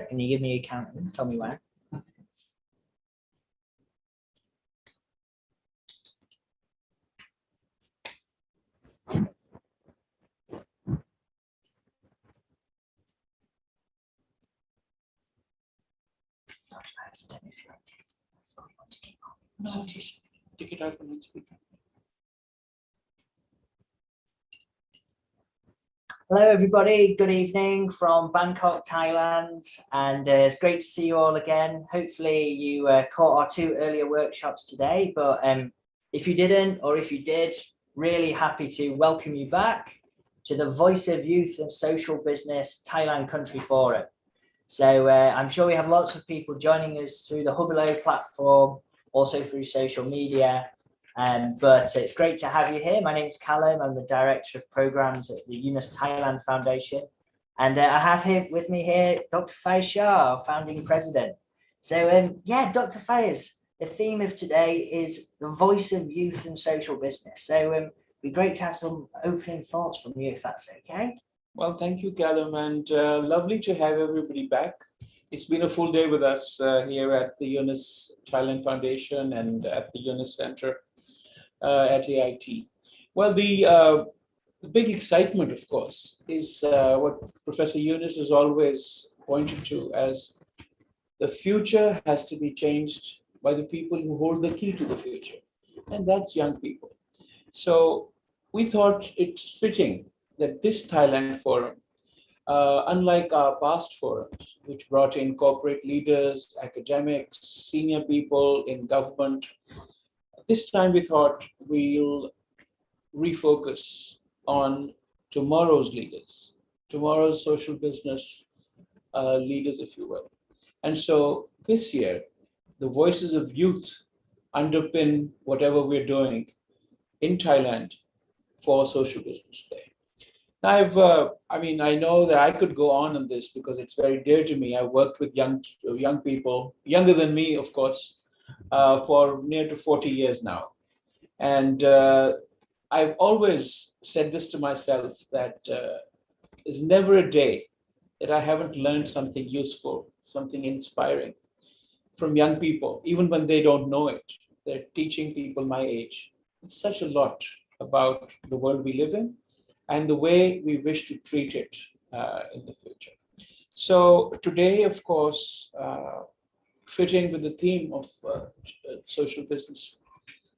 Can you give me a count and tell me where? No, just take it out from each speaker. Hello everybody, good evening from Bangkok, Thailand, and it's great to see you all again. Hopefully you caught our 2 earlier workshops today, but if you didn't, or if you did, really happy to welcome you back to the Voice of Youth and Social Business Thailand Country Forum. So I'm sure we have lots of people joining us through the Hubilo platform, also through social media. But it's great to have you here. My name is Callum. I'm the Director of Programs at the Yunus Thailand Foundation. And I have here with me here, Dr. Faiz Shah, our founding president. So yeah, Dr. Faiz, the theme of today is the voice of youth and social business. So it'd be great to have some opening thoughts from you, if that's okay. Well, thank you, Callum, and lovely to have everybody back. It's been a full day with us here at the Yunus Thailand Foundation and at the Yunus Center at AIT. Well, the big excitement, of course, is what Professor Yunus has always pointed to as the future has to be changed by the people who hold the key to the future, and that's young people. So we thought it's fitting that this Thailand Forum, unlike our past forums, which brought in corporate leaders, academics, senior people in government, this time we thought we'll refocus on tomorrow's leaders, tomorrow's social business leaders, if you will. And so this year, the voices of youth underpin whatever we're doing in Thailand for Social Business Day. I know that I could go on this because it's very dear to me. I worked with young people, younger than me, of course, for near to 40 years now. And I've always said this to myself, that there's never a day that I haven't learned something useful, something inspiring from young people, even when they don't know it. They're teaching people my age such a lot about the world we live in and the way we wish to treat it in the future. So today, of course, fitting with the theme of social business,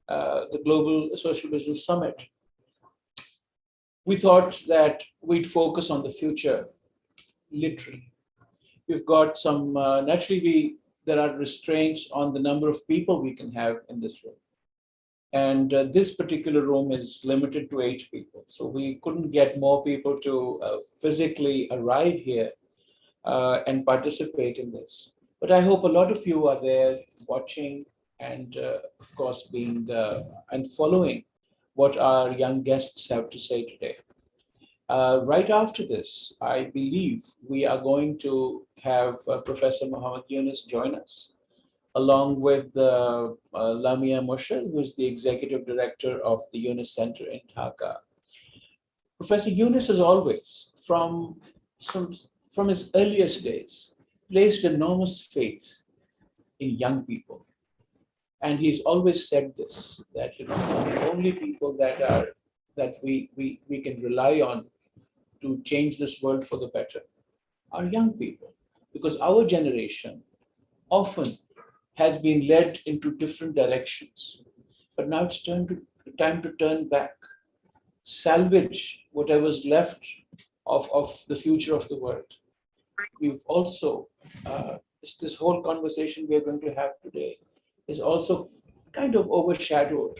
the Global Social Business Summit, we thought that we'd focus on the future, literally. We've got some, there are restraints on the number of people we can have in this room. And this particular room is limited to 8 people. So we couldn't get more people to physically arrive here and participate in this. But I hope a lot of you are there watching and of course being and following what our young guests have to say today. Right after this, I believe we are going to have Professor Muhammad Yunus join us, along with Lamia Moshel, who is the Executive Director of the Yunus Center in Dhaka. Professor Yunus has always, from his earliest days, placed enormous faith in young people. And he's always said this, that the only people that we can rely on to change this world for the better are young people, because our generation often has been led into different directions. But now it's time to turn back, salvage whatever's left of the future of the world. We've also, this whole conversation we're going to have today is also kind of overshadowed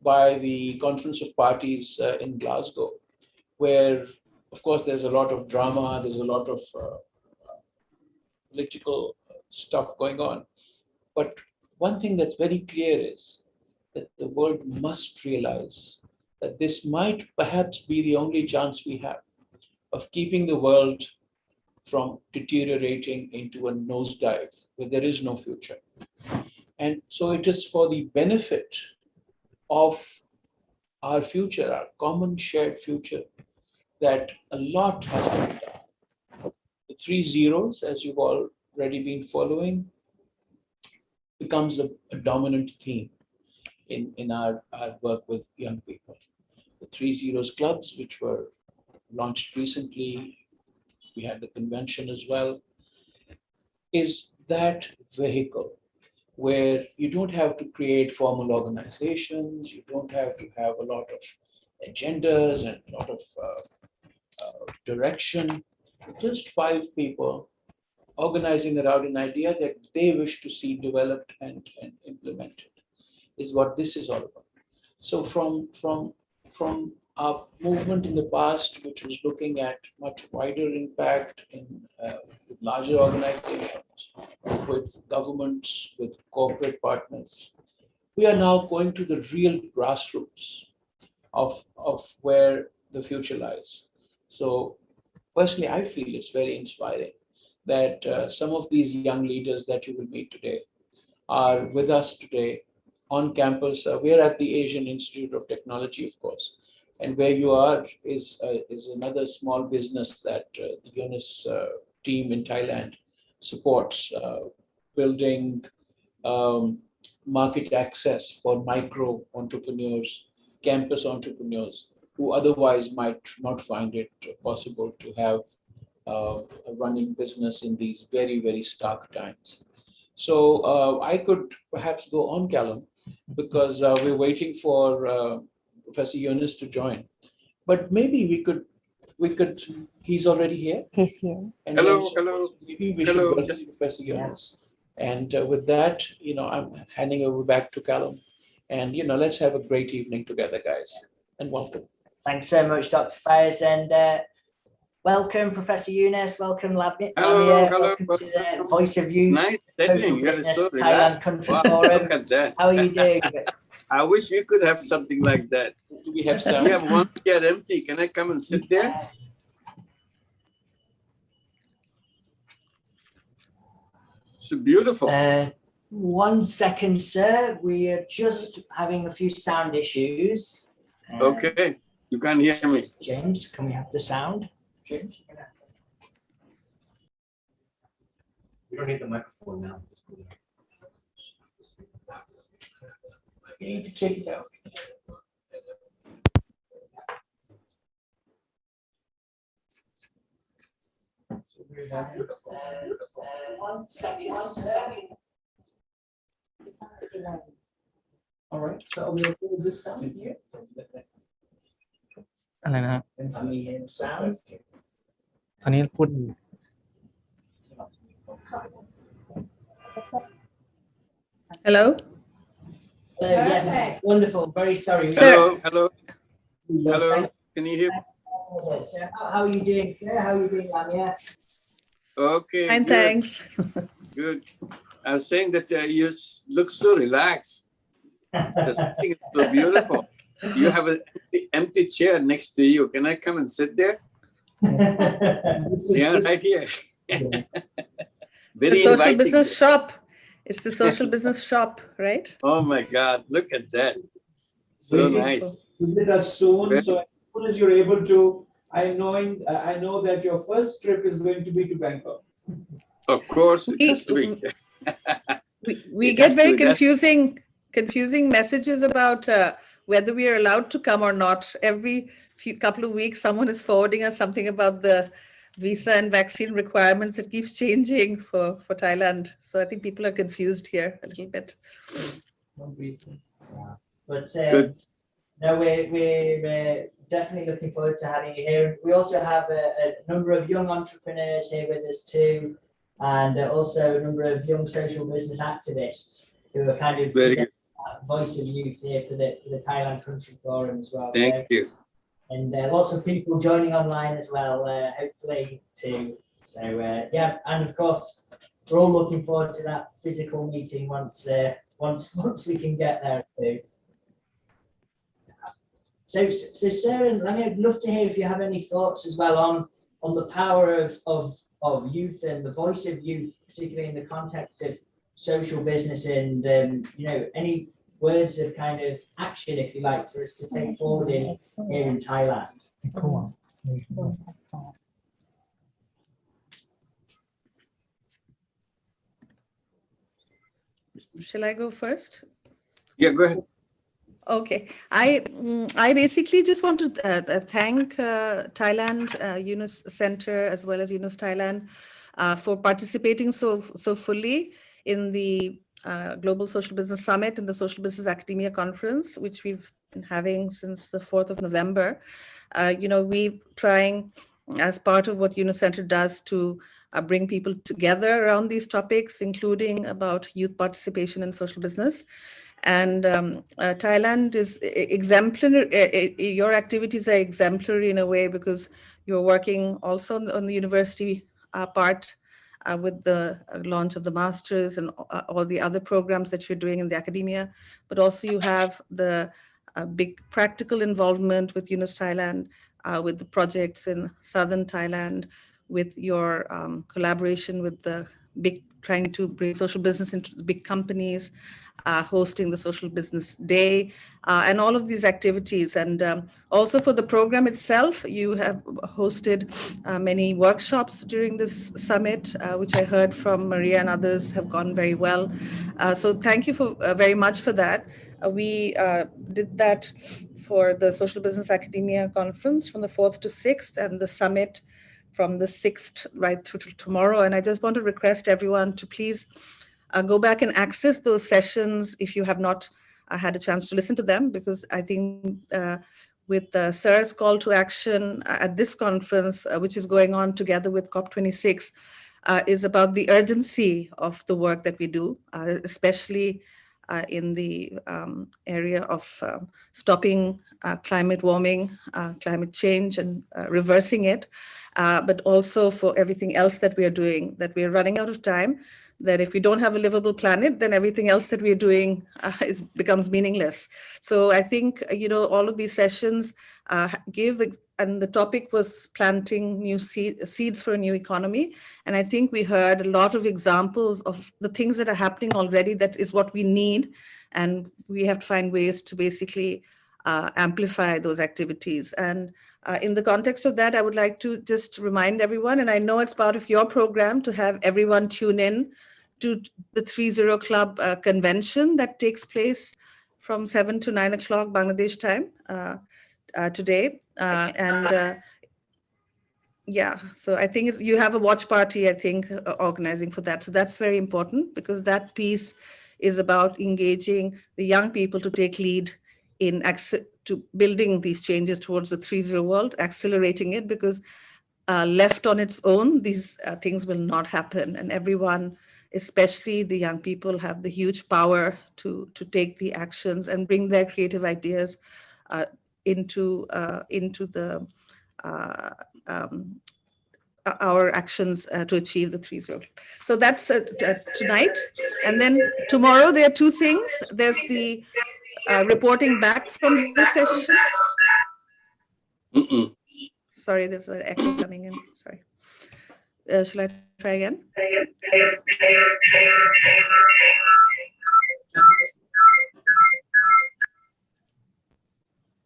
by the Conference of Parties in Glasgow, where, of course, there's a lot of drama, there's a lot of political stuff going on. But one thing that's very clear is that the world must realize that this might perhaps be the only chance we have of keeping the world from deteriorating into a nosedive where there is no future. And so it is for the benefit of our future, our common shared future, that a lot has to be done. The three zeros, as you've already been following, becomes a dominant theme in our work with young people. The 3 Zeros clubs, which were launched recently, we had the convention as well, is that vehicle where you don't have to create formal organizations, you don't have to have a lot of agendas and a lot of direction. Just 5 people organizing around an idea that they wish to see developed and implemented is what this is all about. So from our movement in the past, which was looking at much wider impact in with larger organizations, with governments, with corporate partners, we are now going to the real grassroots of where the future lies. So personally, I feel it's very inspiring that some of these young leaders that you will meet today are with us today on campus. We are at the Asian Institute of Technology, of course, and where you are is another small business that the Yunus team in Thailand supports, building market access for micro entrepreneurs, campus entrepreneurs who otherwise might not find it possible to have a running business in these very, very stark times. So I could perhaps go on, Callum, because we're waiting for Professor Yunus to join. But maybe we could, he's already here? He's here. And Hello. Maybe we should welcome Professor Yunus. And with that, I'm handing over back to Callum. And, let's have a great evening together, guys. And welcome. Thanks so much, Dr. Faiz, and welcome, Professor Yunus. Welcome, Lamia. Hello. Welcome to the Voice of Youth. Nice Social setting. You're Business so Thailand relaxed. Country Wow, Forum. look at that. How are you doing? I wish we could have something like that. Do we have some? We have one chair empty. Can I come and sit there? It's beautiful. 1 second, sir. We are just having a few sound issues. Okay. You can't hear me. James, can we have the sound? James? We don't need the microphone now. You need to check it out. One second, sir. All right. So we'll do this sound here. อะไรนะ Can we hear the sound? ตอนนี้พูด Hello. Hello, yes, wonderful. Very sorry. Hello. Can you hear me? Yes, sir. How are you doing, sir? How are you doing, Lamia? Okay. Fine, good, thanks. Good. I was saying that you look so relaxed. The setting is so beautiful. You have an empty chair next to you. Can I come and sit there? Yeah, right here. The Very social inviting. business shop. It's the social business shop, right? Oh my God, look at that. So nice. Visit us soon. Very- So as soon as you're able to, I know that your first trip is going to be to Bangkok. Of course, it has to be. We It get has to very be. That's- confusing messages about whether we are allowed to come or not. Every couple of weeks, someone is forwarding us something about the visa and vaccine requirements. It keeps changing for Thailand. So I think people are confused here a little bit. But Good. no, we're definitely looking forward to having you here. We also have a number of young entrepreneurs here with us too, and also a number of young social business activists who are kind of Very good. voice of youth here for the Thailand Country Forum as well. Thank you. And lots of people joining online as well, hopefully too. So yeah, and of course, we're all looking forward to that physical meeting once we can get there too. So Sarah, I'd love to hear if you have any thoughts as well on the power of youth and the voice of youth, particularly in the context of social business, and any words of kind of action, if you like, for us to take forward here in Thailand. shall I go first? Yeah, go ahead. Okay, I basically just want to thank Thailand Yunus Center as well as Yunus Thailand for participating so fully in the Global Social Business Summit and the Social Business Academia Conference, which we've been having since the 4th of November. We're trying, as part of what Yunus Center does, to bring people together around these topics, including about youth participation in social business. And Thailand is exemplary. Your activities are exemplary in a way because you're working also on the university part with the launch of the masters and all the other programs that you're doing in the academia, but also you have the big practical involvement with Yunus Thailand, with the projects in southern Thailand, with your collaboration with the big, trying to bring social business into the big companies, hosting the Social Business Day, and all of these activities. And also for the program itself, you have hosted many workshops during this summit, which I heard from Maria and others have gone very well. So thank you for very much for that. We did that for the Social Business Academia Conference from the 4th to 6th, and the summit from the 6th right through to tomorrow. And I just want to request everyone to please go back and access those sessions if you have not had a chance to listen to them, because I think with Sir's call to action at this conference, which is going on together with COP26, is about the urgency of the work that we do, especially in the area of stopping climate warming, climate change, and reversing it, but also for everything else that we are doing, that we are running out of time, that if we don't have a livable planet, then everything else that we're doing becomes meaningless. So I think, all of these sessions and the topic was planting new seeds for a new economy. And I think we heard a lot of examples of the things that are happening already. That is what we need. And we have to find ways to basically amplify those activities. And in the context of that, I would like to just remind everyone, and I know it's part of your program to have everyone tune in to the 30 Club convention that takes place from 7 to 9 o'clock Bangladesh time today. Yeah, so I think you have a watch party, I think, organizing for that. So that's very important, because that piece is about engaging the young people to take lead in to building these changes towards the 3.0 world, accelerating it, because left on its own, these things will not happen. And everyone, especially the young people, have the huge power to take the actions and bring their creative ideas into the our actions to achieve the 3.0. So that's tonight. And then tomorrow there are two things. There's the reporting back from this session. Sorry, there's an echo coming in. Sorry. Shall I try again?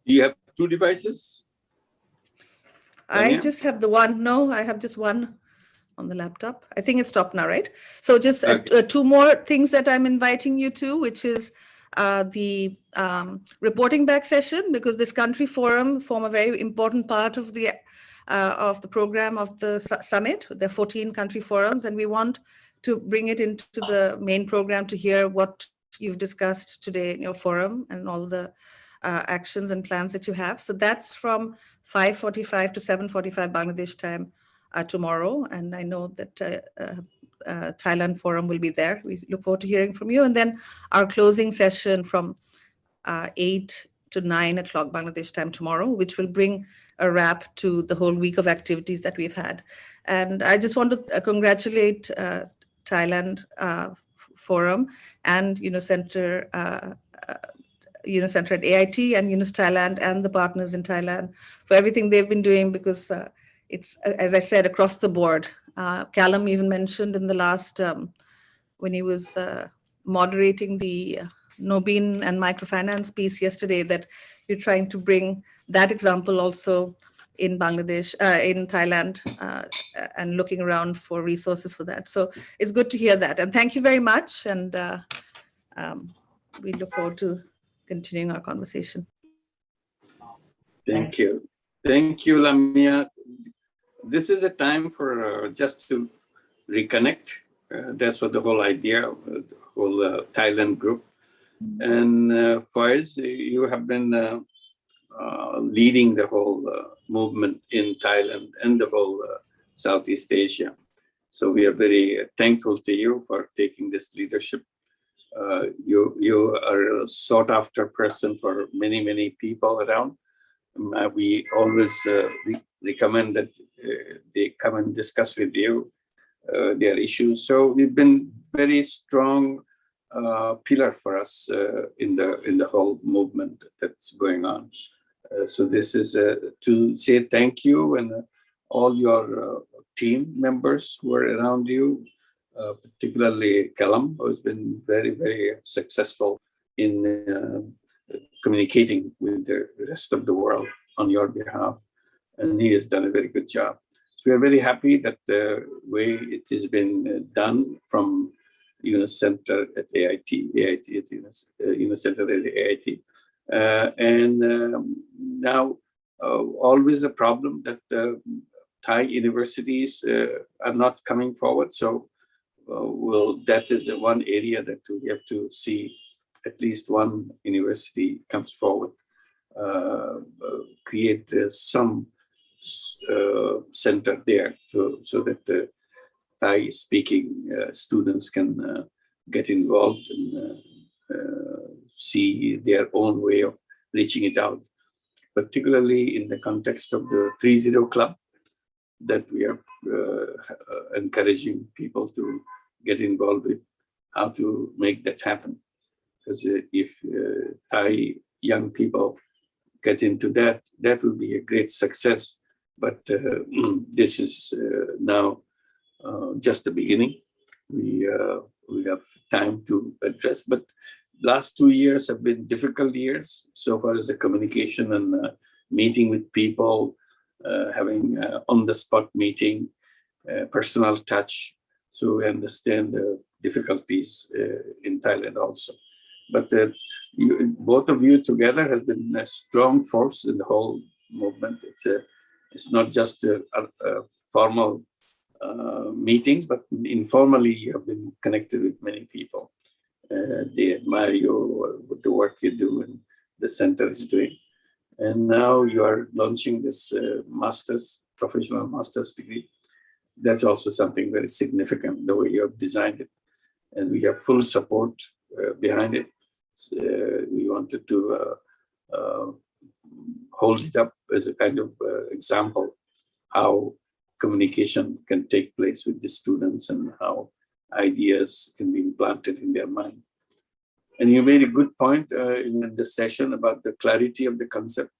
You have two devices? I just have the one. No, I have just one on the laptop. I think it's stopped now, right? So just two more things that I'm inviting you to, which is the reporting back session, because this country forum form a very important part of the program of the summit. There are 14 country forums, and we want to bring it into the main program to hear what you've discussed today in your forum and all the actions and plans that you have. So that's from 5:45 to 7:45 Bangladesh time tomorrow. And I know that Thailand Forum will be there. We look forward to hearing from you. And then our closing session from 8 to 9 o'clock Bangladesh time tomorrow, which will bring a wrap to the whole week of activities that we've had. And I just want to congratulate Thailand Forum and Yunus Center at AIT and Yunus Thailand and the partners in Thailand for everything they've been doing, because it's, as I said, across the board. Callum even mentioned in the last, when he was moderating the Nobin and microfinance piece yesterday, that you're trying to bring that example also in Bangladesh, in Thailand, and looking around for resources for that. So it's good to hear that. And thank you very much. And we look forward to continuing our conversation. Thank you. Thank you, Lamia. This is a time for just to reconnect. That's what the whole idea of the whole Thailand group. And Faiz, you have been leading the whole movement in Thailand and the whole Southeast Asia. So we are very thankful to you for taking this leadership. You are a sought after person for many, many people around. We always recommend that they come and discuss with you their issues. So we've been very strong pillar for us in the whole movement that's going on. So this is to say thank you, and all your team members who are around you, particularly Kalam, who has been very, very successful in communicating with the rest of the world on your behalf. And he has done a very good job. So we are very happy that the way it has been done from Yunus Center at AIT at Yunus Center at AIT. And now always a problem that Thai universities are not coming forward. So that is one area that we have to see at least one university comes forward, create some center there so that the Thai speaking students can get involved and see their own way of reaching it out, particularly in the context of the 3-0 Club that we are encouraging people to get involved with, how to make that happen. Because if Thai young people get into that, that will be a great success. But this is now just the beginning. We have time to address, but last 2 years have been difficult years so far as the communication and meeting with people, having on-the-spot meeting, personal touch. So we understand the difficulties in Thailand also. But both of you together has been a strong force in the whole movement. It's not just a formal meetings, but informally you have been connected with many people. They admire you, the work you do and the center is doing. And now you are launching this professional master's degree. That's also something very significant, the way you have designed it. And we have full support behind it. We wanted to hold it up as a kind of example how communication can take place with the students and how ideas can be implanted in their mind. And you made a good point in the session about the clarity of the concept.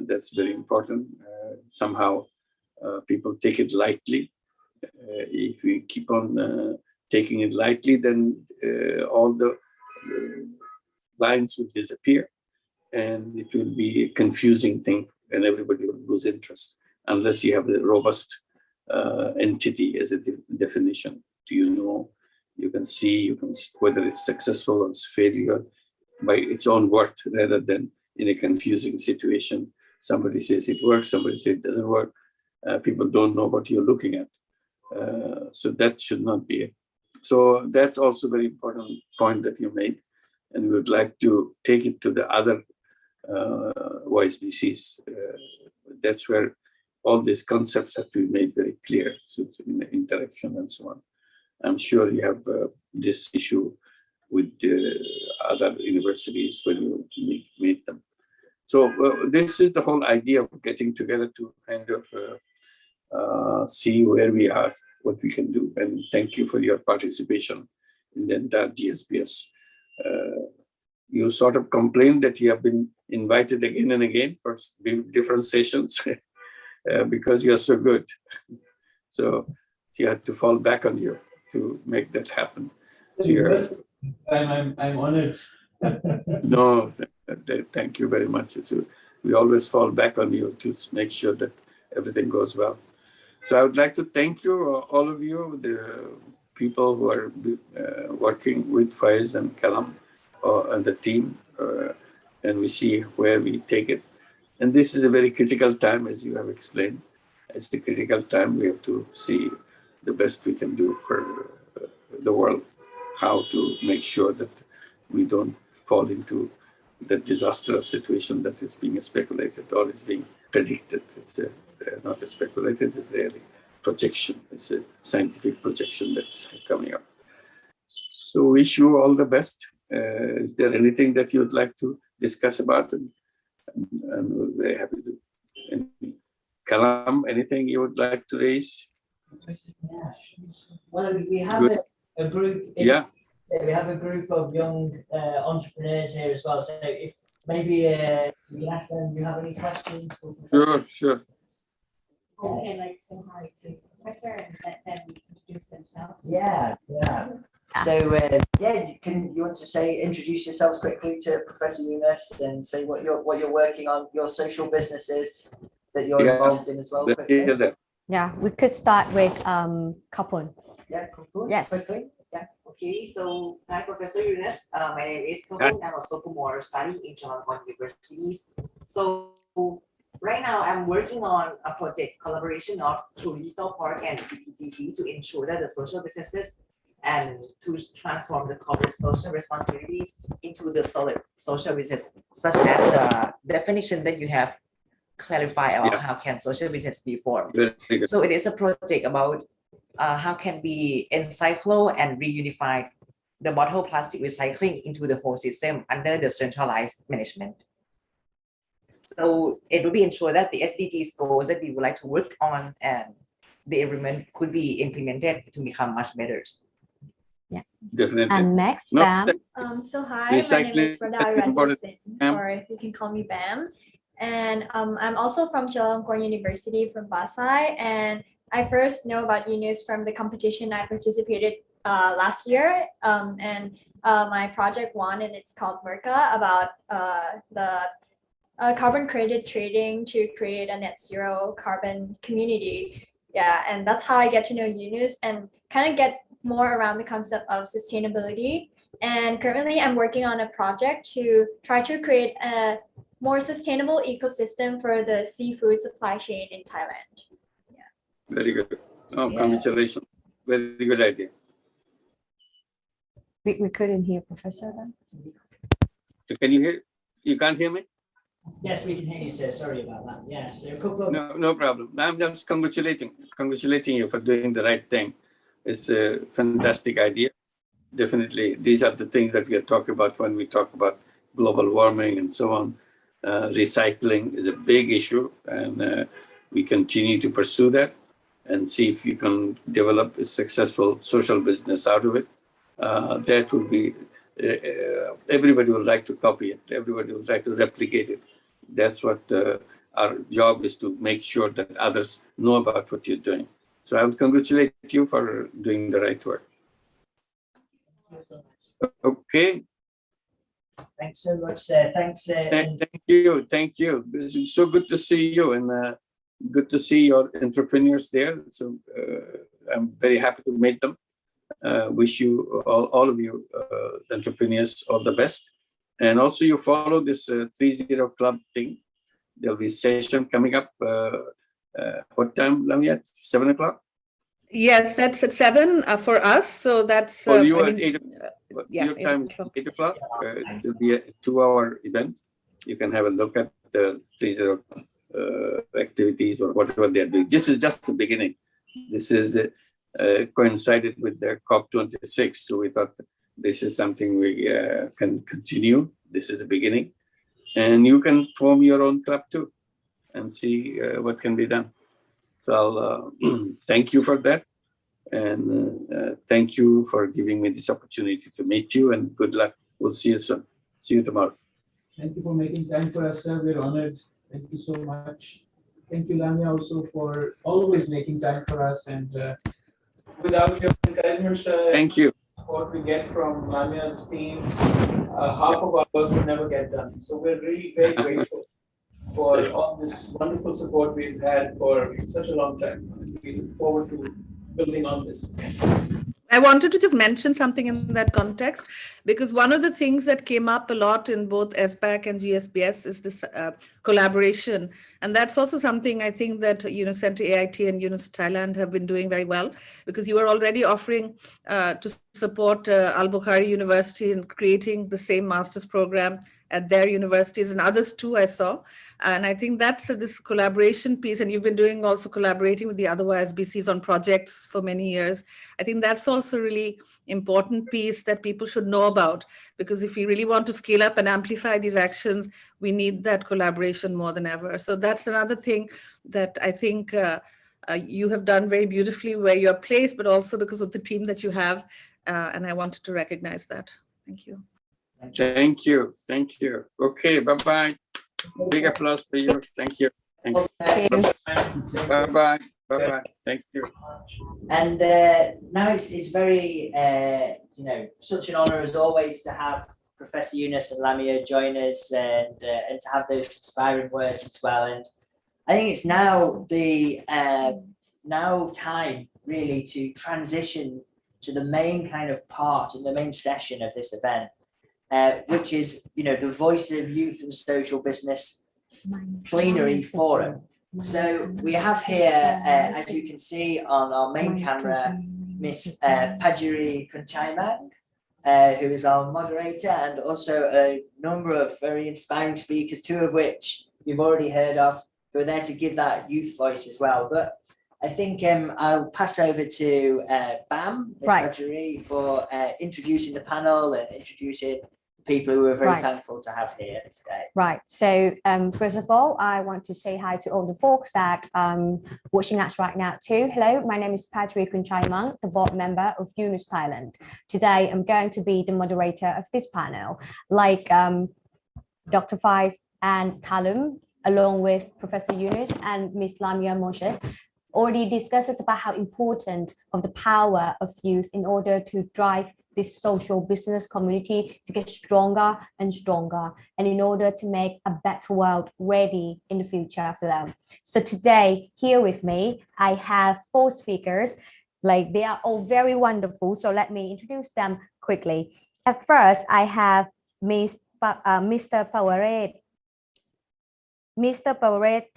That's very important. Somehow people take it lightly. If we keep on taking it lightly, then all the lines will disappear and it will be a confusing thing and everybody will lose interest unless you have a robust entity as a definition. You can see whether it's successful or it's failure by its own worth rather than in a confusing situation. Somebody says it works, somebody says it doesn't work. People don't know what you're looking at. So that should not be it. So that's also a very important point that you made. And we would like to take it to the other YSBCs. That's where all these concepts have to be made very clear. So in the interaction and so on. I'm sure you have this issue with the other universities when you meet them. So this is the whole idea of getting together to kind of see where we are, what we can do. And thank you for your participation in the entire GSBS. You sort of complained that you have been invited again and again for different sessions because you are so good. So you had to fall back on you to make that happen. So I'm honored. No, thank you very much. We always fall back on you to make sure that everything goes well. So I would like to thank you, all of you, the people who are working with Faiz and Kalam and the team, and we see where we take it. And this is a very critical time, as you have explained. It's a critical time. We have to see the best we can do for the world, how to make sure that we don't fall into the disastrous situation that is being speculated or is being predicted. It's not a speculated, it's really projection. It's a scientific projection that's coming up. So wish you all the best. Is there anything that you would like to discuss about? And we're very happy to. Kalam, anything you would like to raise? Yeah. Well, we have a group. Yeah. We have a group of young entrepreneurs here as well. So if maybe we ask them, do you have any questions? Sure. Okay, like say hi to Professor and let them introduce themselves. Yeah. So you want to introduce yourselves quickly to Professor Yunus and say what you're working on, your social businesses that you're involved in as well. Quickly. Yeah, we could start with Kapun. Yeah, cool. Yes. Quickly. Yeah. Okay, so hi, Professor Yunus. My name is Kapun. I'm a sophomore studying in Chulalongkorn Universities. So right now, I'm working on a project collaboration of True Digital Park and PPTC to ensure that the social businesses and to transform the corporate social responsibilities into the solid social business, such as the definition that you have clarified about how can social business be formed. So it is a project about how can we encyclo and reunify the bottle plastic recycling into the whole system under the centralized management. So it will be ensure that the SDGs goals that we would like to work on and the environment could be implemented to become much better. Yeah, definitely. And next, Bam. So hi, my name is Radha Ranjit, or you can call me Bam. And I'm also from Chulalongkorn University from Pasai. And I first know about Yunus from the competition I participated last year. And my project won, and it's called Merca, about the carbon credit trading to create a net zero carbon community. Yeah, and that's how I get to know Yunus and kind of get more around the concept of sustainability. And currently I'm working on a project to try to create a more sustainable ecosystem for the seafood supply chain in Thailand. Yeah. Very good. Congratulations. Very good idea. We couldn't hear Professor then. Can you hear? You can't hear me? Yes, we can hear you, sir. Sorry about that. Yes, so a couple of... No problem. I'm just congratulating you for doing the right thing. It's a fantastic idea. Definitely, these are the things that we are talking about when we talk about global warming and so on. Recycling is a big issue, and we continue to pursue that and see if we can develop a successful social business out of it. That will be, everybody would like to copy it. Everybody would like to replicate it. That's what our job is, to make sure that others know about what you're doing. So I would congratulate you for doing the right work. Okay. Thanks so much, sir. Thanks. Thank you. It's so good to see you, and good to see your entrepreneurs there. So I'm very happy to meet them. Wish you, all of you entrepreneurs, all the best. And also you follow this 30 Club thing. There'll be a session coming up. What time, Lamia? 7 o'clock? Yes, that's at 7 for us. So that's for you at 8 o'clock. Your 8 time is 8 o'clock. It will be a 2-hour event. You can have a look at the 30 activities or whatever they're doing. This is just the beginning. This is coincided with the COP26. So we thought this is something we can continue. This is the beginning. And you can form your own club too and see what can be done. So I'll thank you for that. And thank you for giving me this opportunity to meet you, and good luck. We'll see you soon. See you tomorrow. Thank you for making time for us, sir. We're honored. Thank you so much. Thank you, Lamia, also for always making time for us. And without your encouragement, sir, thank you. What we get from Lamia's team, half of our work will never get done. So we're really very grateful for all this wonderful support we've had for such a long time. We look forward to building on this. I wanted to just mention something in that context, because one of the things that came up a lot in both SBAC and GSBS is this collaboration. And that's also something I think that Center AIT and Yunus Thailand have been doing very well, because you are already offering to support Al-Bukhari University in creating the same master's program at their universities, and others too, I saw. And I think that's this collaboration piece, and you've been doing also collaborating with the other YSBCs on projects for many years. I think that's also a really important piece that people should know about, because if we really want to scale up and amplify these actions, we need that collaboration more than ever. So that's another thing that I think you have done very beautifully where you're placed, but also because of the team that you have. And I wanted to recognize that. Thank you. Thank you. Thank you. Okay, bye-bye. Big applause for you. Thank you. Thank you. Bye-bye. Bye-bye. Thank you. And now it's very, such an honor as always to have Professor Yunus and Lamia join us, and to have those inspiring words as well. And I think it's now the time really to transition to the main kind of part and the main session of this event. Which is, the Voice of Youth and Social Business Plenary Forum. So we have here, as you can see on our main camera, Miss Pajiri Kunchaimang, who is our moderator, and also a number of very inspiring speakers, two of which you've already heard of, who are there to give that youth voice as well. But I think I'll pass over to Bam, Ms. Pajiri, for introducing the panel and introducing people who we're very thankful to have here today. Right. So first of all, I want to say hi to all the folks that watching us right now too. Hello, my name is Pajiri Kunchaimang, the board member of Yunus Thailand. Today, I'm going to be the moderator of this panel. Like Dr. Faiz and Callum, along with Professor Yunus and Ms. Lamia Moshe, already discussed about how important of the power of youth in order to drive this social business community to get stronger and stronger, and in order to make a better world ready in the future for them. So today, here with me, I have 4 speakers. Like, they are all very wonderful. So let me introduce them quickly. At first, I have Mr. Pawaret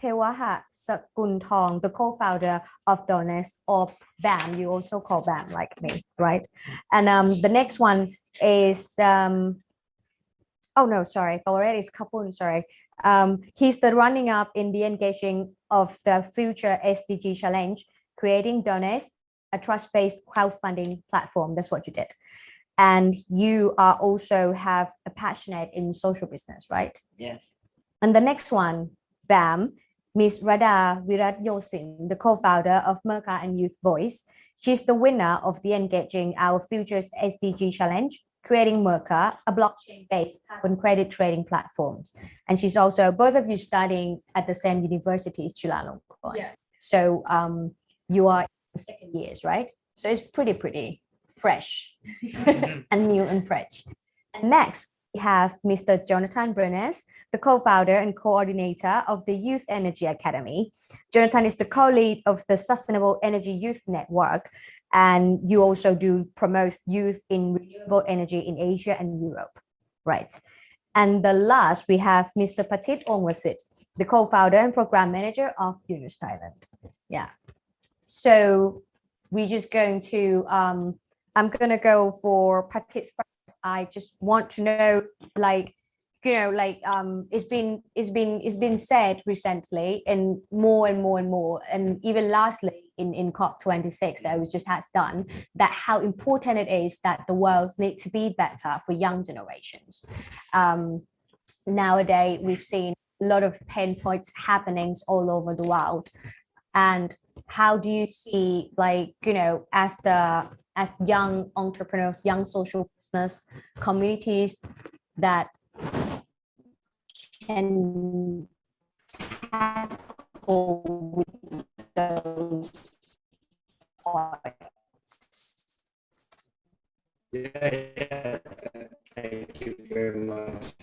Tewaha Sakuntong, the co-founder of Donest, or BAM. You also call BAM like me, right? And the next one is, oh no, sorry, Pawaret is Kapun, sorry. He's the running up in the engaging of the future SDG challenge, creating Donest, a trust-based crowdfunding platform. That's what you did. And you are also have a passionate in social business, right? Yes. And the next one, BAM, Ms. Radha Virat Yosin, the co-founder of Merca and Youth Voice. She's the winner of the Engaging Our Futures SDG Challenge, creating Merca, a blockchain-based carbon credit trading platform. And she's also, both of you studying at the same university, Chulalongkorn. Yeah. So you are in second years, right? So it's pretty fresh and new and fresh. And next, we have Mr. Jonathan Brenes, the co-founder and coordinator of the Youth Energy Academy. Jonathan is the co-lead of the Sustainable Energy Youth Network, and you also do promote youth in renewable energy in Asia and Europe, right? And the last, we have Mr. Patit Ongwasit, the co-founder and program manager of Yunus Thailand. Yeah. So we're just going to, I'm gonna go for Patit first. I just want to know, like, it's been said recently, and more, and even lastly in COP26 that was just has done, that how important it is that the world needs to be better for young generations. Nowadays, we've seen a lot of pain points happenings all over the world, and how do you see, like, as young entrepreneurs, young social business communities that can tackle with those points? Yeah, thank you very much.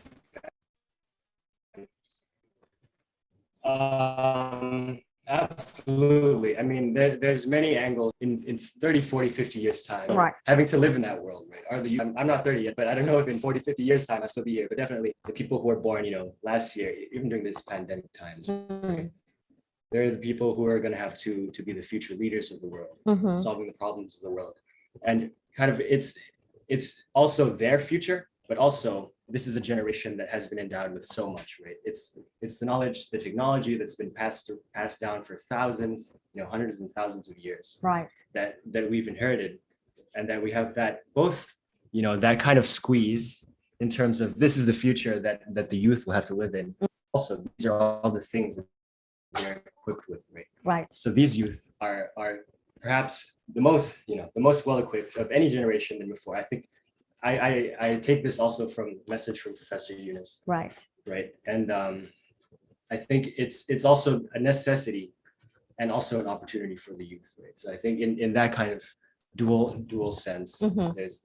Absolutely. I mean, there's many angles in 30, 40, 50 years time. Right. Having to live in that world, right? Are the I'm not 30 yet, but I don't know if in 40, 50 years time I'll still be here. But definitely the people who were born, last year, even during this pandemic times, right? They're the people who are going to have to be the future leaders of the world, solving the problems of the world. And kind of it's also their future, but also this is a generation that has been endowed with so much, right? It's the knowledge, the technology that's been passed down for thousands, hundreds and thousands of years, right? That we've inherited, and that we have that both, that kind of squeeze in terms of this is the future that the youth will have to live in. Also, these are all the things that they're equipped with, right? Right. So these youth are perhaps the most well equipped of any generation than before. I think I take this also from a message from Professor Yunus. Right. Right. And I think it's also a necessity and also an opportunity for the youth, right? So I think in that kind of dual sense, there's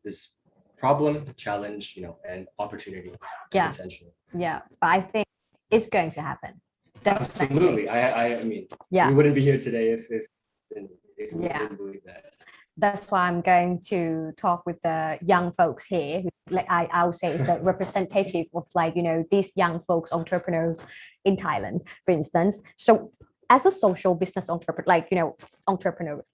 this problem, challenge, and opportunity, potential. Yeah, but I think it's going to happen. Definitely. Absolutely. I mean, we wouldn't be here today if we didn't believe that. That's why I'm going to talk with the young folks here. Like I would say is the representative of these young folks, entrepreneurs in Thailand, for instance. So as a social business entrepreneur, entrepreneur,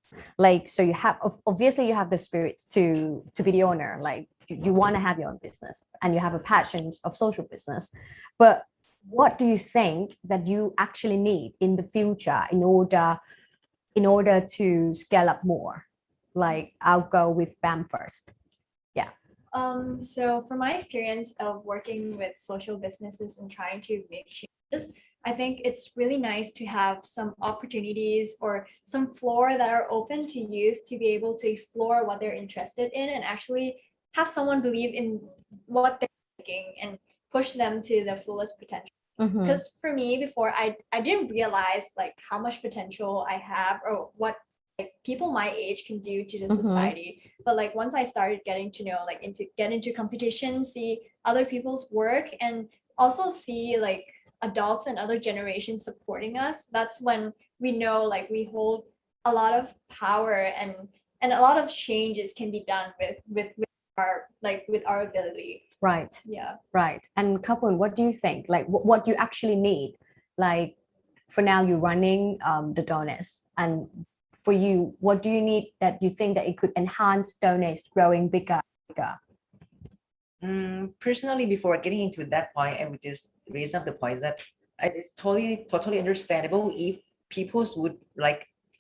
so you have, obviously you have the spirit to be the owner, you want to have your own business and you have a passion of social business. But what do you think that you actually need in the future in order to scale up more? I'll go with BAM first. Yeah. So from my experience of working with social businesses and trying to make changes, I think it's really nice to have some opportunities or some floor that are open to youth to be able to explore what they're interested in and actually have someone believe in what they're making and push them to the fullest potential. Because for me before, I didn't realize how much potential I have or what people my age can do to the society. But once I started getting to know get into competition, see other people's work and also see adults and other generations supporting us, that's when we know we hold a lot of power and a lot of changes can be done with our ability. Right. Yeah. Right. And Kapun, what do you think? What do you actually need? For now you're running the donors, and for you, what do you need that you think that it could enhance donors growing bigger? Personally, before getting into that point, I would just raise up the point that it's totally understandable if people would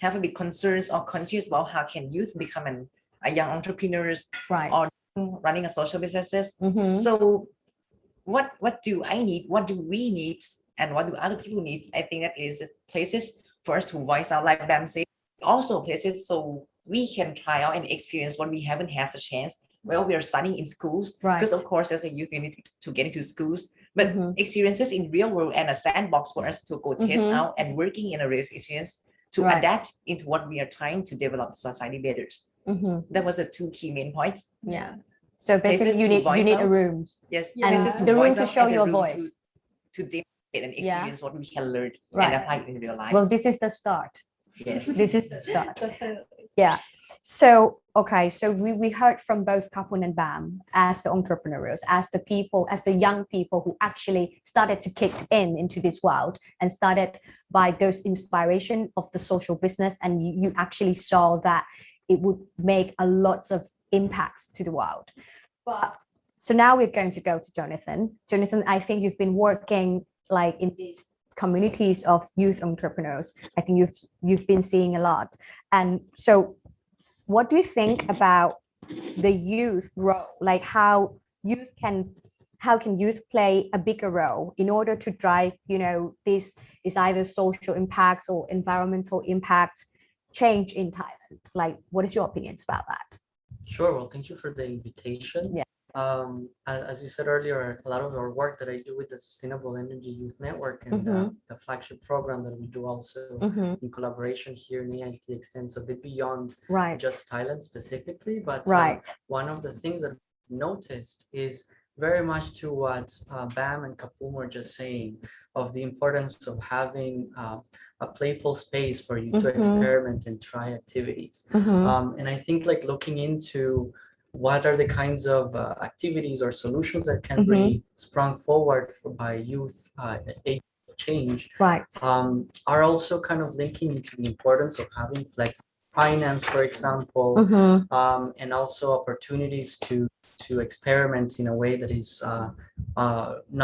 have a big concerns or conscious about how can youth become a young entrepreneurs, right, or running a social businesses. So what do I need? What do we need? And what do other people need? I think that is places for us to voice out, like Bam said, also places so we can try out and experience what we haven't had a chance while we are studying in schools. Right. Because of course, as a youth, we need to get into schools, but experiences in real world and a sandbox for us to go test out and working in a real experience to adapt into what we are trying to develop society better. That was the two key main points. Yeah. So basically, you need a room. Yes. And the room to show your voice. To demonstrate and experience what we can learn right, and apply it in real life. Well, this is the start. Yes. This is the start. Yeah. So, okay. So we heard from both Kapun and Bam as the entrepreneurs, as the people, as the young people who actually started to kick into this world and started by those inspiration of the social business. And you actually saw that it would make a lot of impacts to the world. But so now we're going to go to Jonathan. Jonathan, I think you've been working in these communities of youth entrepreneurs. I think you've been seeing a lot. And so what do you think about the youth role? How can youth play a bigger role in order to drive, this is either social impacts or environmental impact change in Thailand? What is your opinions about that? Sure. Well, thank you for the invitation. Yeah. As you said earlier, a lot of our work that I do with the Sustainable Energy Youth Network and the flagship program that we do also in collaboration here in AIT extends a bit beyond just Thailand specifically. But one of the things that I've noticed is very much to what Bam and Kapum were just saying of the importance of having a playful space for you to experiment and try activities. And I think like looking into what are the kinds of activities or solutions that can be sprung forward by youth age of change, Right. are also kind of linking into the importance of having flexible finance, for example, and also opportunities to experiment in a way that is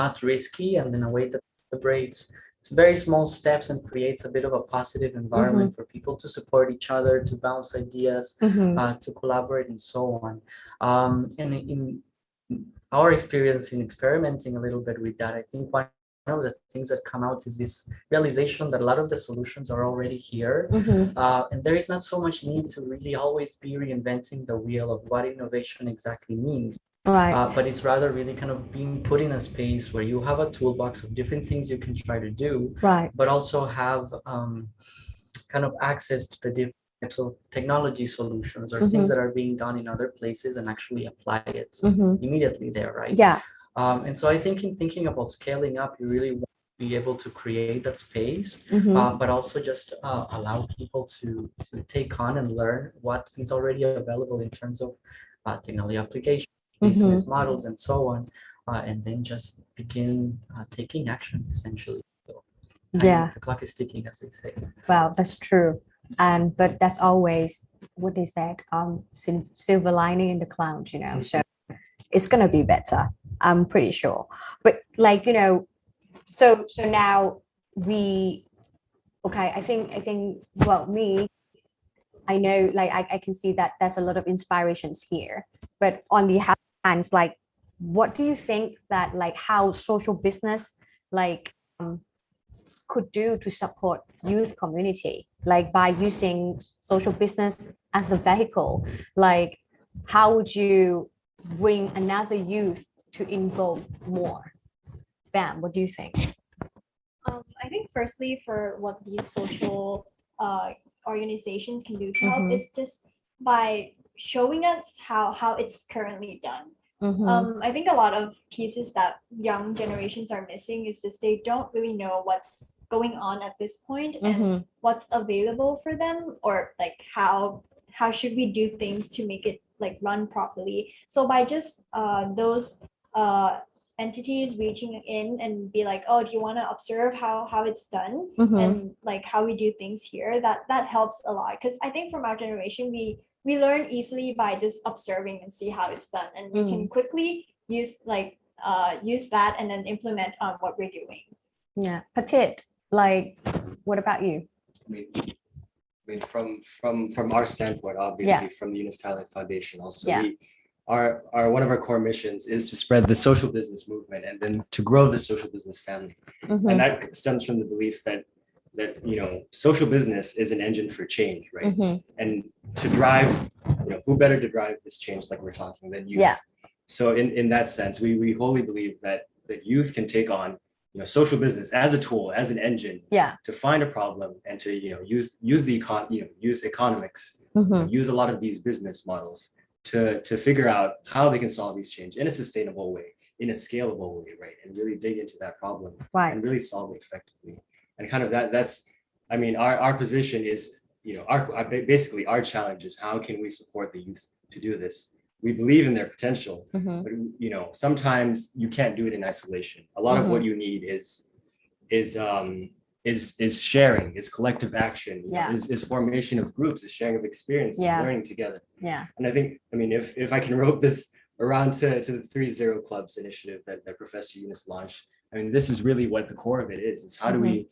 not risky and in a way that celebrates very small steps and creates a bit of a positive environment for people to support each other, to bounce ideas, to collaborate, and so on. And in our experience in experimenting a little bit with that, I think one of the things that come out is this realization that a lot of the solutions are already here, and there is not so much need to really always be reinventing the wheel of what innovation exactly means. Right. But it's rather really kind of being put in a space where you have a toolbox of different things you can try to do, Right. but also have kind of access to the different types of technology solutions or things that are being done in other places and actually apply it immediately there, right? Yeah. And so I think in thinking about scaling up, you really want to be able to create that space, but also just allow people to take on and learn what is already available in terms of technology applications, business models, and so on, and then just begin taking action, essentially. So, Yeah. the clock is ticking, as they say. Well, that's true. And but that's always what they said, silver lining in the clouds, you know. So it's gonna be better, I'm pretty sure. But like, you know, so now I think well, me, I know, like I can see that there's a lot of inspirations here. But on the other hand, like, what do you think that like how social business like could do to support youth community, like by using social business as the vehicle? Like, how would you bring another youth to involve more? Bam, what do you think? I think firstly, for what these social organizations can do to help is just by showing us how it's currently done. I think a lot of pieces that young generations are missing is just they don't really know what's going on at this point and what's available for them, or like how should we do things to make it like run properly. So by just those entities reaching in and be like, oh, do you want to observe how it's done and like how we do things here, that helps a lot. Because I think from our generation we learn easily by just observing and see how it's done, and we can quickly use that and then implement on what we're doing. Yeah. Patit, like, what about you? I mean, from our standpoint, obviously, from the Yunus Thailand Foundation, also we one of our core missions is to spread the social business movement and then to grow the social business family, and that stems from the belief that you know, social business is an engine for change, right? And to drive, you know, who better to drive this change like we're talking than youth? Yeah. So in that sense, we wholly believe that youth can take on, you know, social business as a tool, as an engine, to find a problem and to, you know, use economics, use a lot of these business models to figure out how they can solve these change in a sustainable way, in a scalable way, right? And really dig into that problem and really solve it effectively. And kind of that's, I mean, our position is, you know, basically our challenge is how can we support the youth to do this? We believe in their potential, but you know, sometimes you can't do it in isolation. A lot of what you need is sharing, is collective action, is formation of groups, is sharing of experiences, learning together. Yeah. And I think, I mean, if I can rope this around to the 3-0 Clubs initiative that Professor Yunus launched, I mean, this is really what the core of it is how do we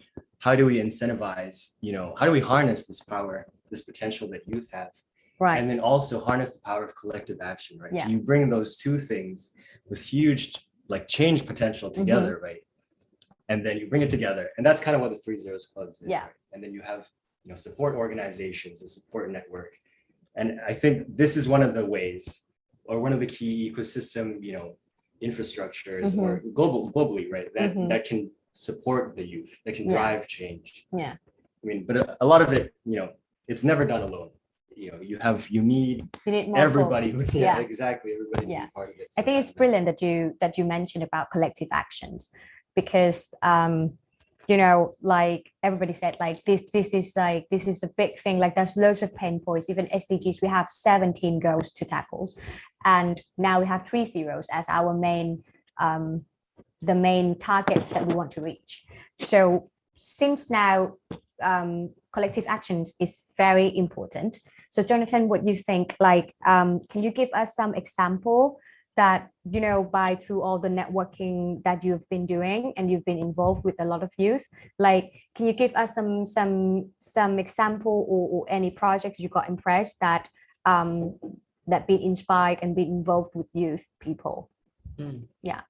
incentivize, you know, how do we harness this power, this potential that youth have? Right. And then also harness the power of collective action, right? Yeah. So you bring those two things with huge like change potential together, right? And then you bring it together. And that's kind of what the 3-0 Clubs is. Yeah. Right? And then you have, you know, support organizations, a support network. And I think this is one of the ways, or one of the key ecosystem, you know, infrastructures or globally, right? That can support the youth, that can drive change. Yeah. I mean, but a lot of it, you know, it's never done alone. You know, you need everybody who's exactly everybody to be part of it. I think it's brilliant that you mentioned about collective actions, because you know, like everybody said, like this is a big thing. Like there's loads of pain points. Even SDGs, we have 17 goals to tackle, and now we have 3 zeros as our main the main targets that we want to reach. So since now collective actions is very important. So Jonathan, what you think, like, can you give us some example that, you know, by through all the networking that you've been doing and you've been involved with a lot of youth, like, can you give us some example or any projects you got impressed that that been inspired and been involved with youth people? Yeah.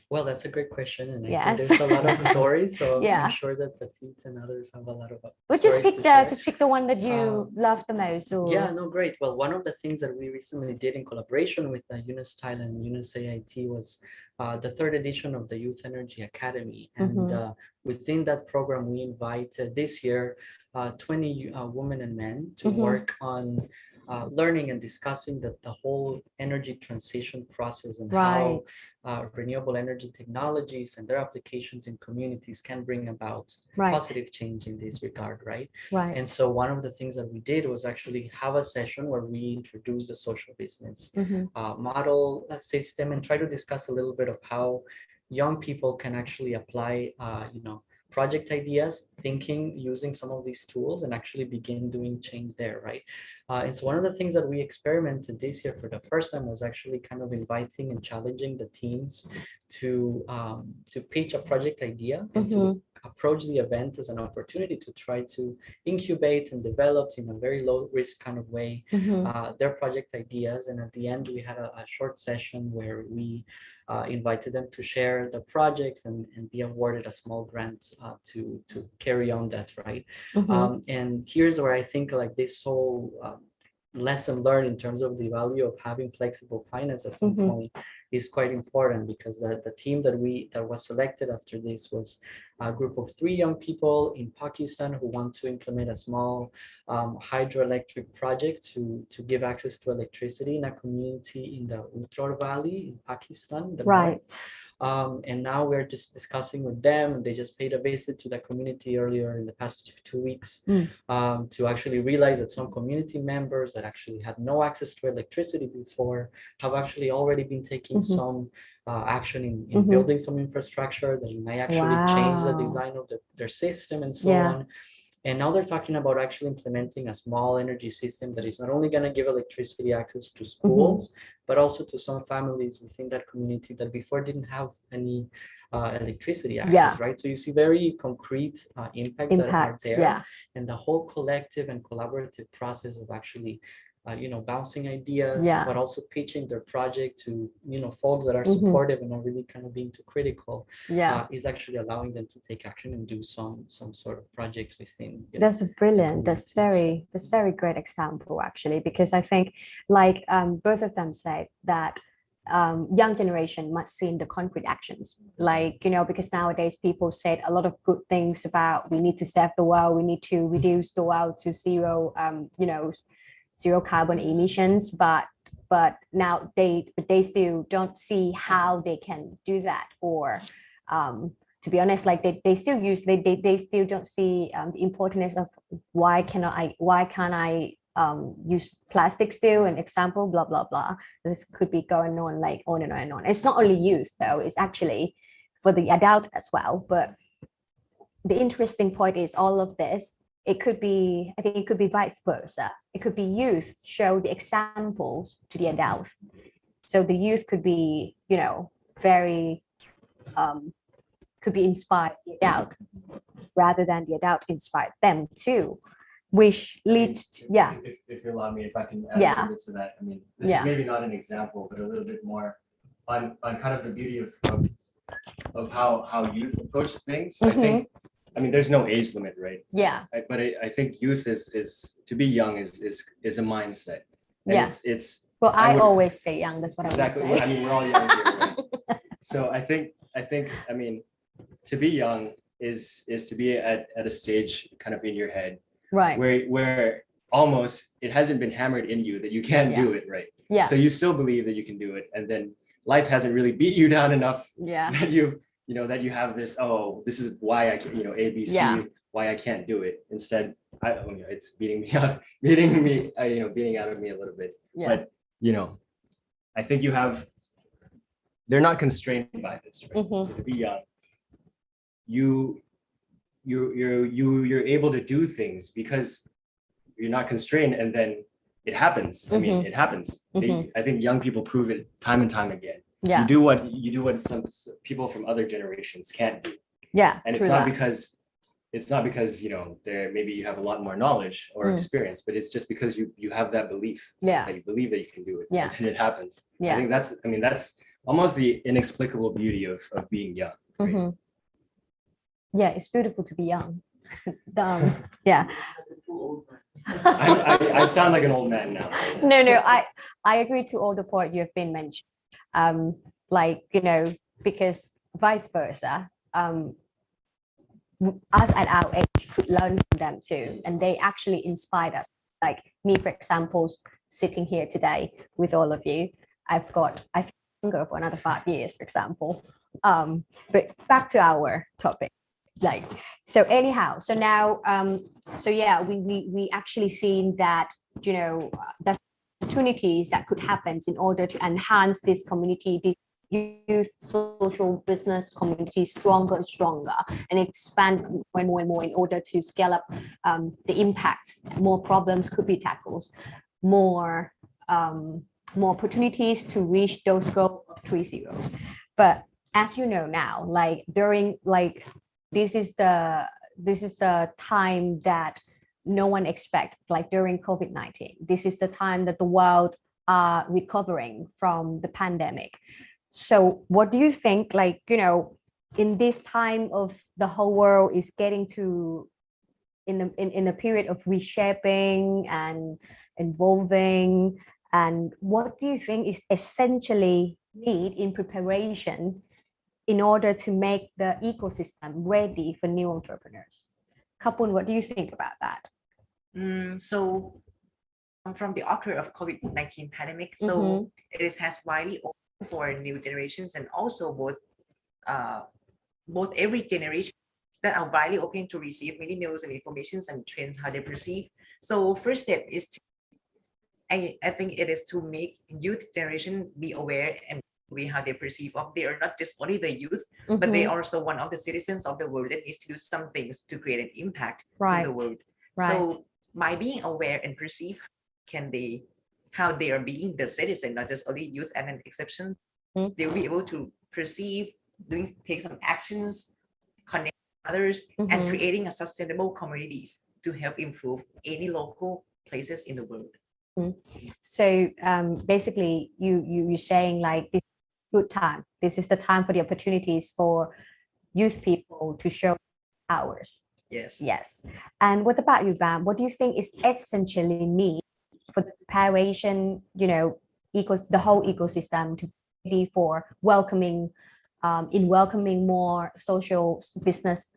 Well, that's a great question, and I Yes. think there's a lot of stories. So Yeah. I'm sure that Petit and others have a lot of But stories just pick the one that you love the most. Or... Yeah, no, great. Well, one of the things that we recently did in collaboration with Yunus Thailand, Yunus AIT, was the 3rd edition of the Youth Energy Academy. And within that program, we invited this year 20 women and men to work on learning and discussing the whole energy transition process and how renewable energy technologies and their applications in communities can bring about positive change in this regard, right? And so one of the things that we did was actually have a session where we introduced the social business model system and try to discuss a little bit of how young people can actually apply, you know, project ideas, thinking, using some of these tools and actually begin doing change there, right? And so one of the things that we experimented this year for the first time was actually kind of inviting and challenging the teams to pitch a project idea and to approach the event as an opportunity to try to incubate and develop in a very low risk kind of way their project ideas. And at the end, we had a short session where we invited them to share the projects and be awarded a small grant to carry on that, right? And here's where I think like this whole lesson learned in terms of the value of having flexible finance at some point is quite important, because the team that was selected after this was a group of 3 young people in Pakistan who want to implement a small hydroelectric project to give access to electricity in a community in the Uttar Valley in Pakistan. And now we're just discussing with them, and they just paid a visit to the community earlier in the past 2 weeks to actually realize that some community members that actually had no access to electricity before have actually already been taking some action in building some infrastructure that may actually change the design of their system and so on. And now they're talking about actually implementing a small energy system that is not only going to give electricity access to schools, but also to some families within that community that before didn't have any electricity access, right? So you see very concrete impacts that are there. And the whole collective and collaborative process of actually you know, bouncing ideas, but also pitching their project to, you know, folks that are supportive and not really kind of being too critical, is actually allowing them to take action and do some sort of projects within. That's brilliant. That's very great example, actually, because I think like both of them said that young generation must see the concrete actions, like, you know, because nowadays people said a lot of good things about we need to save the world, we need to reduce the world to zero, you know, zero carbon emissions, but now they still don't see how they can do that, or to be honest, like they still don't see the importance of why can't I use plastic still, an example, blah blah blah. This could be going on like on and on and on. It's not only youth though, it's actually for the adult as well. But the interesting point is all of this, I think it could be vice versa. It could be youth show the examples to the adult. So the youth could be, you know, very, could be inspired the adult rather than the adult inspired them too, which leads to, If you allow me, if I can add a little bit to that. I mean, this is maybe not an example, but a little bit more on kind of the beauty of how youth approach things. I mean, there's no age limit, right? But I think youth is to be young is a mindset. And it's well, I always stay young. That's what exactly. I would say. I mean, we're all young here, right? So I think I mean, to be young is to be at a stage kind of in your head, right? Where almost it hasn't been hammered in you that you can't do it, right? So you still believe that you can do it, and then life hasn't really beat you down enough that you that you have this, oh, this is why I can't, A, B, C, Yeah. why I can't do it. Instead, it's beating me out, beating out of me a little bit. Yeah. But, I think they're not constrained by this, right? Mhm. So to be young, you're able to do things because you're not constrained, and then it happens. I mean, it happens. I think young people prove it time and time again. Yeah. You do what some people from other generations can't do. Yeah. And it's not because maybe you have a lot more knowledge or experience, but it's just because you have that belief. Yeah. That you believe that you can do it. Yeah. And it happens. Yeah. I think that's almost the inexplicable beauty of being young. Right? Yeah, it's beautiful to be young. Yeah. I sound like an old man now. No, I agree to all the point you have been mentioned. Because vice versa, us at our age could learn from them too, and they actually inspired us. Like me, for example, sitting here today with all of you, I feel younger for another 5 years, for example. But back to our topic. So now we actually seen that there's opportunities that could happen in order to enhance this community, this youth social business community stronger and stronger, and expand more and more in order to scale up the impact. More problems could be tackled, more opportunities to reach those goals of 3 zeros. But as you know now, this is the time that no one expects, during COVID-19. This is the time that the world are recovering from the pandemic. So what do you think, in this time of the whole world is getting to in a period of reshaping and evolving, and what do you think is essentially need in preparation in order to make the ecosystem ready for new entrepreneurs? Kapun, what do you think about that? So from the occur of COVID-19 pandemic, so it has widely opened for new generations, and also both every generation that are widely open to receive many news and informations and trends how they perceive. So first step is I think it is to make youth generation be aware and way how they perceive of they are not just only the youth, but they are also one of the citizens of the world that needs to do some things to create an impact to the world. So by being aware and perceive how they are being the citizen, not just only youth and an exception, they will be able to perceive, take some actions, connect with others, and creating a sustainable communities to help improve any local places in the world. So basically you're saying this good time. This is the time for the opportunities for youth people to show ours. Yes. And what about you, Bam? What do you think is essentially need for the preparation, the whole ecosystem to be ready for welcoming more social business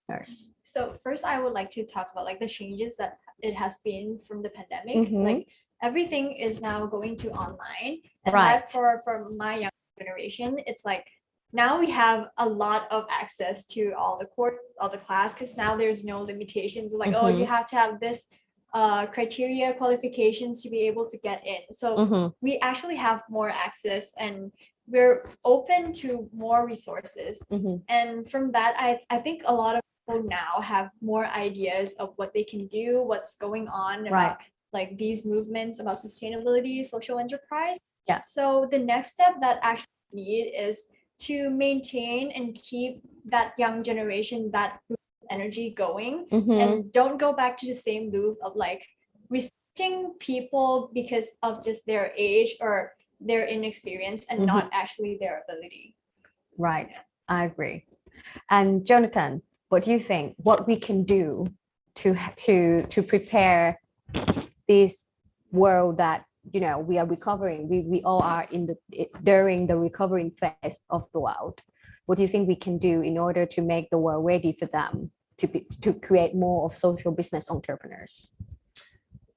entrepreneurs? So first, I would like to talk about the changes that it has been from the pandemic. Everything is now going to online, and that for my young generation, it's now we have a lot of access to all the courses, all the class, because now there's no limitations oh, you have to have this criteria qualifications to be able to get in. So we actually have more access, and we're open to more resources. And from that, I think a lot of people now have more ideas of what they can do, what's going on about these movements about sustainability, social enterprise. So the next step that actually need is to maintain and keep that young generation, that energy going, and don't go back to the same loop of respecting people because of just their age or their inexperience and not actually their ability. Right. I agree. And Jonathan, what do you think? What we can do to prepare this world that we are recovering? We all are during the recovering phase of the world. What do you think we can do in order to make the world ready for them to create more of social business entrepreneurs?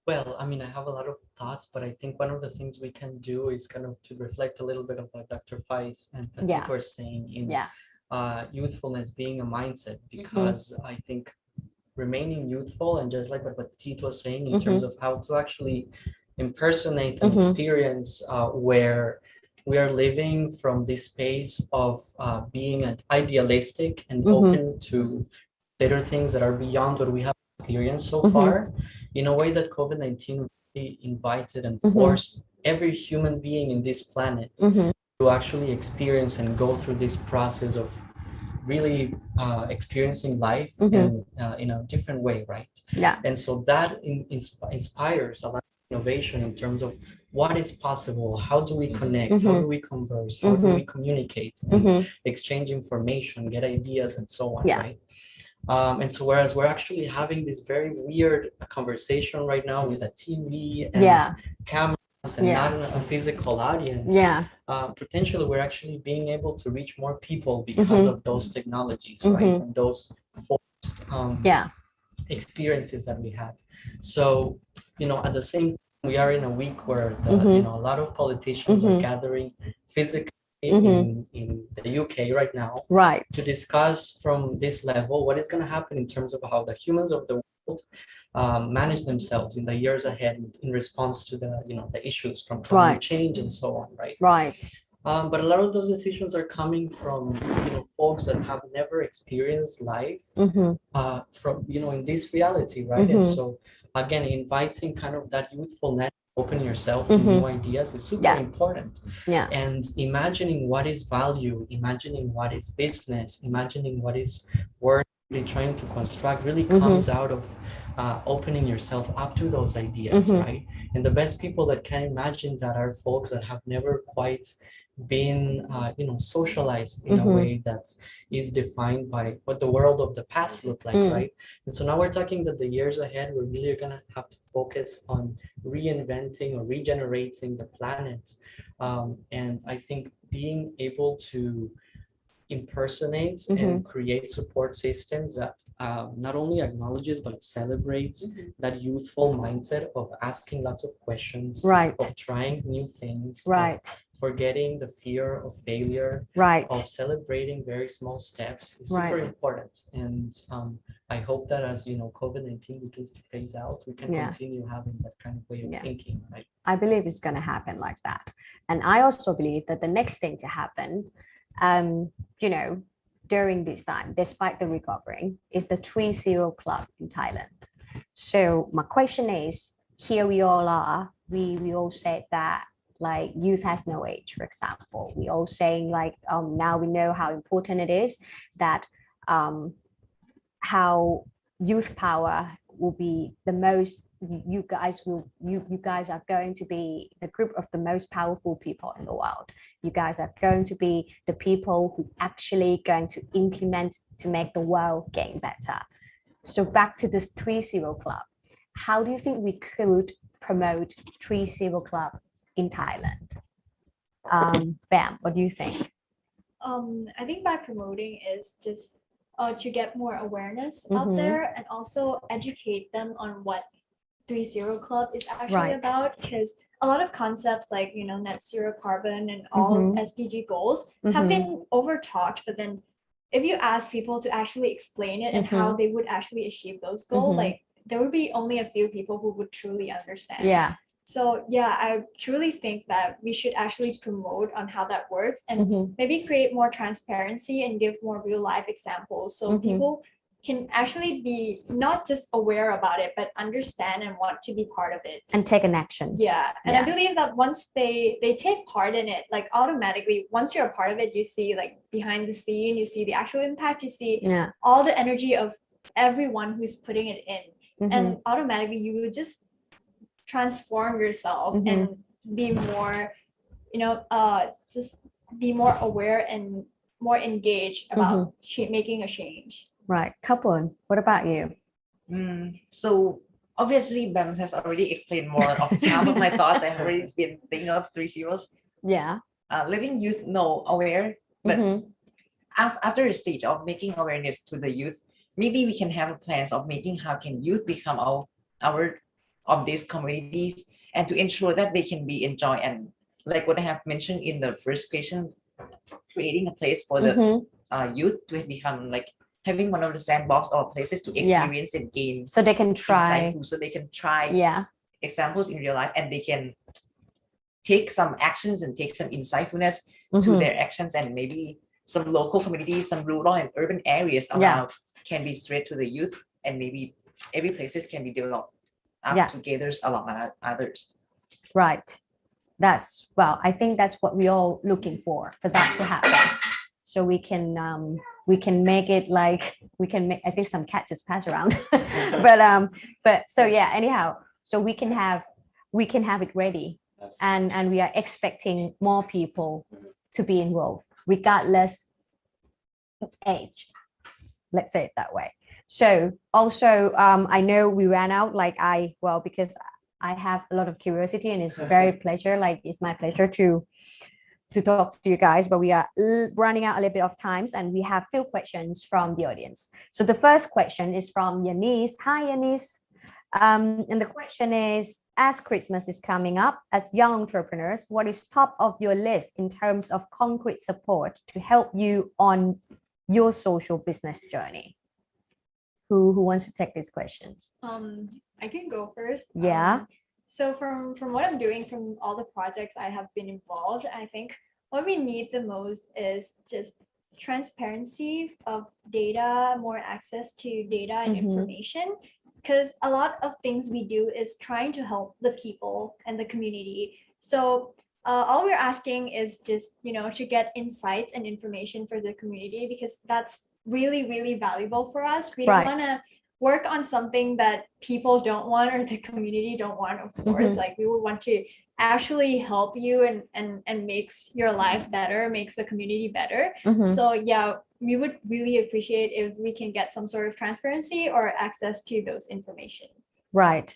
Well, I mean, I have a lot of thoughts, but I think one of the things we can do is kind of to reflect a little bit of what Dr. Faiz and Patrick were saying in youthfulness being a mindset, because I think remaining youthful, and just like what Tito was saying in terms of how to actually impersonate and experience where we are living from this space of being idealistic and open to better things that are beyond what we have experienced so far, in a way that COVID-19 really invited and forced every human being in this planet to actually experience and go through this process of really experiencing life in a different way, right? Yeah. And so that inspires a lot of innovation in terms of what is possible, how do we connect, how do we converse, how do we communicate, and exchange information, get ideas, and so on, right? And so whereas we're actually having this very weird conversation right now with a TV and cameras and not a physical audience, potentially we're actually being able to reach more people because of those technologies, right? And those experiences that we had. So, at the same time, we are in a week where a lot of politicians are gathering physically in the UK right now, to discuss from this level what is going to happen in terms of how the humans of the world manage themselves in the years ahead in response to the issues from climate change and so on, right? But a lot of those decisions are coming from folks that have never experienced life from in this reality, right? And so again, inviting kind of that youthfulness, opening yourself to new ideas is super important. And imagining what is value, imagining what is business, imagining what is worth really trying to construct really comes out of opening yourself up to those ideas, right? And the best people that can imagine that are folks that have never quite been socialized in a way that is defined by what the world of the past looked like, right? And so now we're talking that the years ahead, we're really going to have to focus on reinventing or regenerating the planet. And I think being able to impersonate and create support systems that not only acknowledges but celebrates that youthful mindset of asking lots of questions, of trying new things, of forgetting the fear of failure, of celebrating very small steps is super important. And I hope that as COVID-19 begins to phase out, we can continue having that kind of way of thinking, right? I believe it's going to happen like that. And I also believe that the next thing to happen during this time, despite the recovering, is the 3-0 Club in Thailand. So my question is, here we all are, we all said that like youth has no age, for example. We all saying like now we know how important it is that how youth power will be the most, you guys are going to be the group of the most powerful people in the world. You guys are going to be the people who actually going to implement to make the world getting better. So back to this 3-0 Club, how do you think we could promote 3-0 Club in Thailand? Bam, what do you think? I think by promoting is just to get more awareness out there, and also educate them on what 3-0 Club is actually about, because a lot of concepts like net zero carbon and all SDG goals have been over talked, but then if you ask people to actually explain it and how they would actually achieve those goals, like there would be only a few people who would truly understand. So I truly think that we should actually promote on how that works, and maybe create more transparency and give more real life examples, so people can actually be not just aware about it, but understand and want to be part of it and take an action. And I believe that once they take part in it, like automatically, once you're a part of it, you see like behind the scene, you see the actual impact, you see all the energy of everyone who's putting it in, and automatically you will just transform yourself and be more, just be more aware and more engaged about making a change. Right. Kapun, what about you? So obviously Bam has already explained more of half of my thoughts. I've already been thinking of 3 zeros. Letting youth know aware, but after the stage of making awareness to the youth, maybe we can have plans of making how can youth become our of these communities, and to ensure that they can be enjoyed, and like what I have mentioned in the first question, creating a place for the youth to become like having one of the sandbox or places to experience and gain, so they can try, so they can try examples in real life, and they can take some actions and take some insightfulness to their actions, and maybe some local communities, some rural and urban areas around can be straight to the youth, and maybe every places can be developed together along others. Right. That's, well, I think that's what we're all looking for that to happen. So we can make it like, we can make, I think some cat just pass around. but so yeah, anyhow, so we can have it ready. And we are expecting more people to be involved regardless of age. Let's say it that way. So also, I know we ran out, because I have a lot of curiosity, and it's very pleasure. It's my pleasure to talk to you guys, but we are running out a little bit of times, and we have few questions from the audience. So the first question is from Yunus. Hi, Yunus. And the question is, as Christmas is coming up, as young entrepreneurs, what is top of your list in terms of concrete support to help you on your social business journey? Who wants to take these questions? I can go first. Yeah. So from what I'm doing, from all the projects I have been involved, I think what we need the most is just transparency of data, more access to data and information. Because a lot of things we do is trying to help the people and the community. So all we're asking is just, to get insights and information for the community, because that's really, really valuable for us. We don't want to work on something that people don't want or the community don't want, of course. Like, we would want to actually help you and makes your life better, makes the community better. So yeah, we would really appreciate if we can get some sort of transparency or access to those information. Right.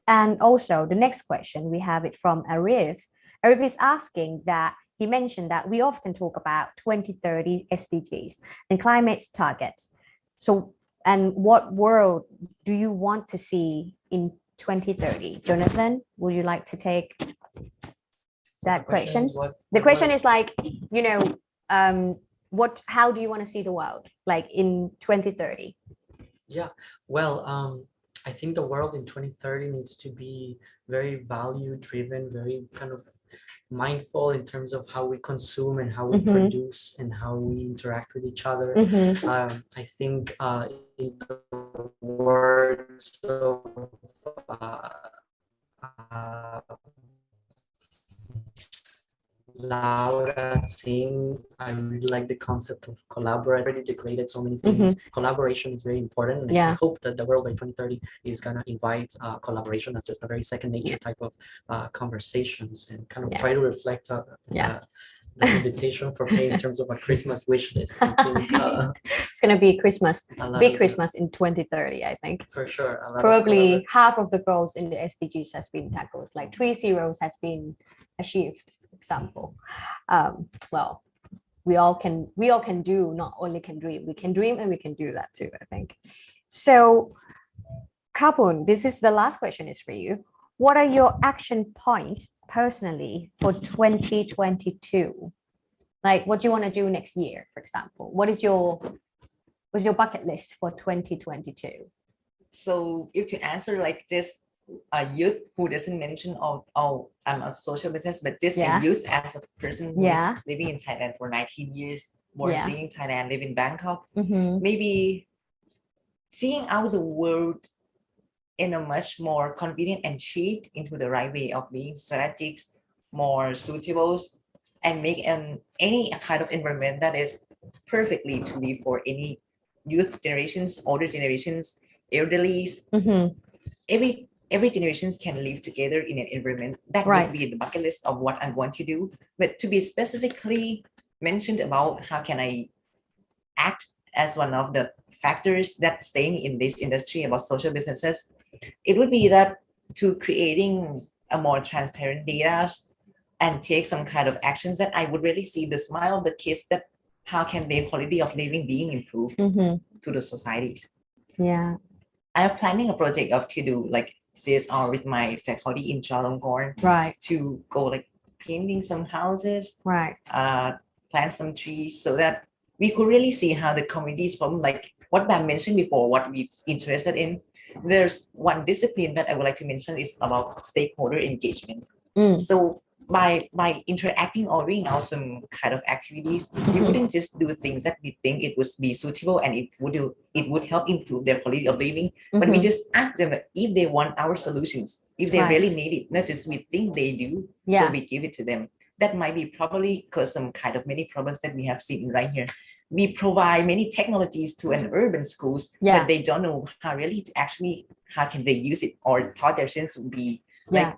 And also the next question, we have it from Arif. Arif is asking that, he mentioned that we often talk about 2030 SDGs and climate targets. So, and what world do you want to see in 2030? Jonathan, would you like to take that question? The question is like, how do you want to see the world like in 2030? Yeah, well, I think the world in 2030 needs to be very value driven, very kind of mindful in terms of how we consume and how we produce and how we interact with each other. I think in the words of Laura saying, I really like the concept of collaborate. Already degraded so many things. Collaboration is very important, and I hope that the world by 2030 is gonna invite collaboration as just a very second nature type of conversations, and kind of try to reflect the invitation for me in terms of a Christmas wish list. I think, it's gonna be Christmas, big Christmas in 2030. I think for sure. Probably half of the goals in the SDGs has been tackled. Like 3 zeros has been achieved. Example, well, we all can do, not only can dream. We can dream and we can do that too, I think. So Kapun, this is the last question is for you. What are your action points personally for 2022? Like, what do you want to do next year, for example? What's your bucket list for 2022? So if to answer like this, a youth who doesn't mention I'm a social business, but just a youth as a person who is living in Thailand for 19 years, seeing Thailand, live in Bangkok, maybe seeing out the world in a much more convenient and shaped into the right way of being strategic, more suitable, and make any kind of environment that is perfectly to live for any youth generations, older generations, elderlies, every generations can live together in an environment that would be the bucket list of what I want to do. But to be specifically mentioned about how can I act as one of the factors that staying in this industry about social businesses, it would be that to creating a more transparent data and take some kind of actions that I would really see the smile of the kids, that how can their quality of living being improved to the societies. Yeah, I am planning a project of to do like CSR with my faculty in Chulalongkorn, to go like painting some houses, plant some trees, so that we could really see how the community's problem, like what Bam mentioned before, what we interested in. There's one discipline that I would like to mention is about stakeholder engagement. So by interacting or reading out some kind of activities, we wouldn't just do things that we think it would be suitable and it would help improve their quality of living, but we just ask them if they want our solutions, if they really need it, not just we think they do, so we give it to them. That might be probably because some kind of many problems that we have seen right here. We provide many technologies to an urban schools, but they don't know how really to actually, how can they use it, or thought their sense would be like,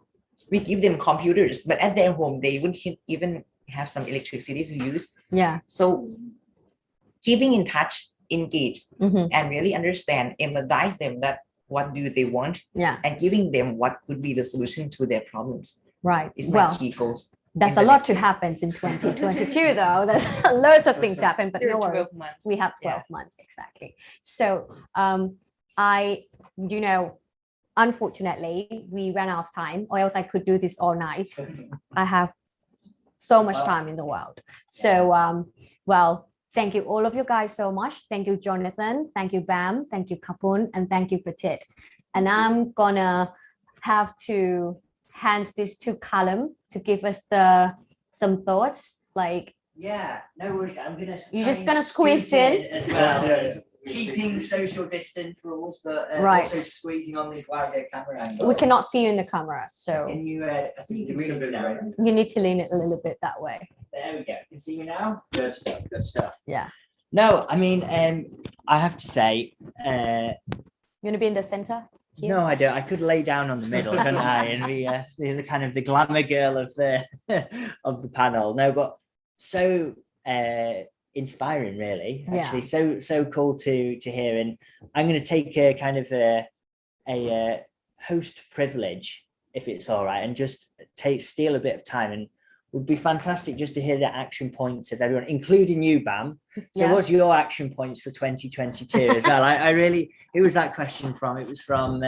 we give them computers, but at their home, they wouldn't even have some electricity to use. So keeping in touch, engage, and really understand, empathize them that what do they want, and giving them what could be the solution to their problems. Is my key goals. There's a lot to happen in 2022, though. There's loads of things happen, but no worries. We have 12 months, exactly. So unfortunately, we ran out of time, or else I could do this all night. I have so much time in the world. So, well, thank you all of you guys so much. Thank you, Jonathan. Thank you, Bam. Thank you, Kapun. And thank you, Petit. And I'm gonna have to hand this to Callum to give us some thoughts. Like, no worries. I'm gonna. You're just gonna squeeze in as well. Keeping social distance rules, but also squeezing on this wider camera angle. We cannot see you in the camera, so can you? I think you can see me now. You need to lean it a little bit that way. There we go. You can see me now. Good stuff. Good stuff. Yeah. No, I mean, I have to say, you wanna be in the center? Here? No, I don't. I could lay down on the middle, couldn't I? And be the kind of the glamour girl of the of the panel. No, but so inspiring, really. Actually, so cool to hear. And I'm going to take a kind of a host privilege, if it's all right, and just steal a bit of time. And would be fantastic just to hear the action points of everyone, including you, Bam. So what's your action points for 2022 as well? I really, who was that question from? It was from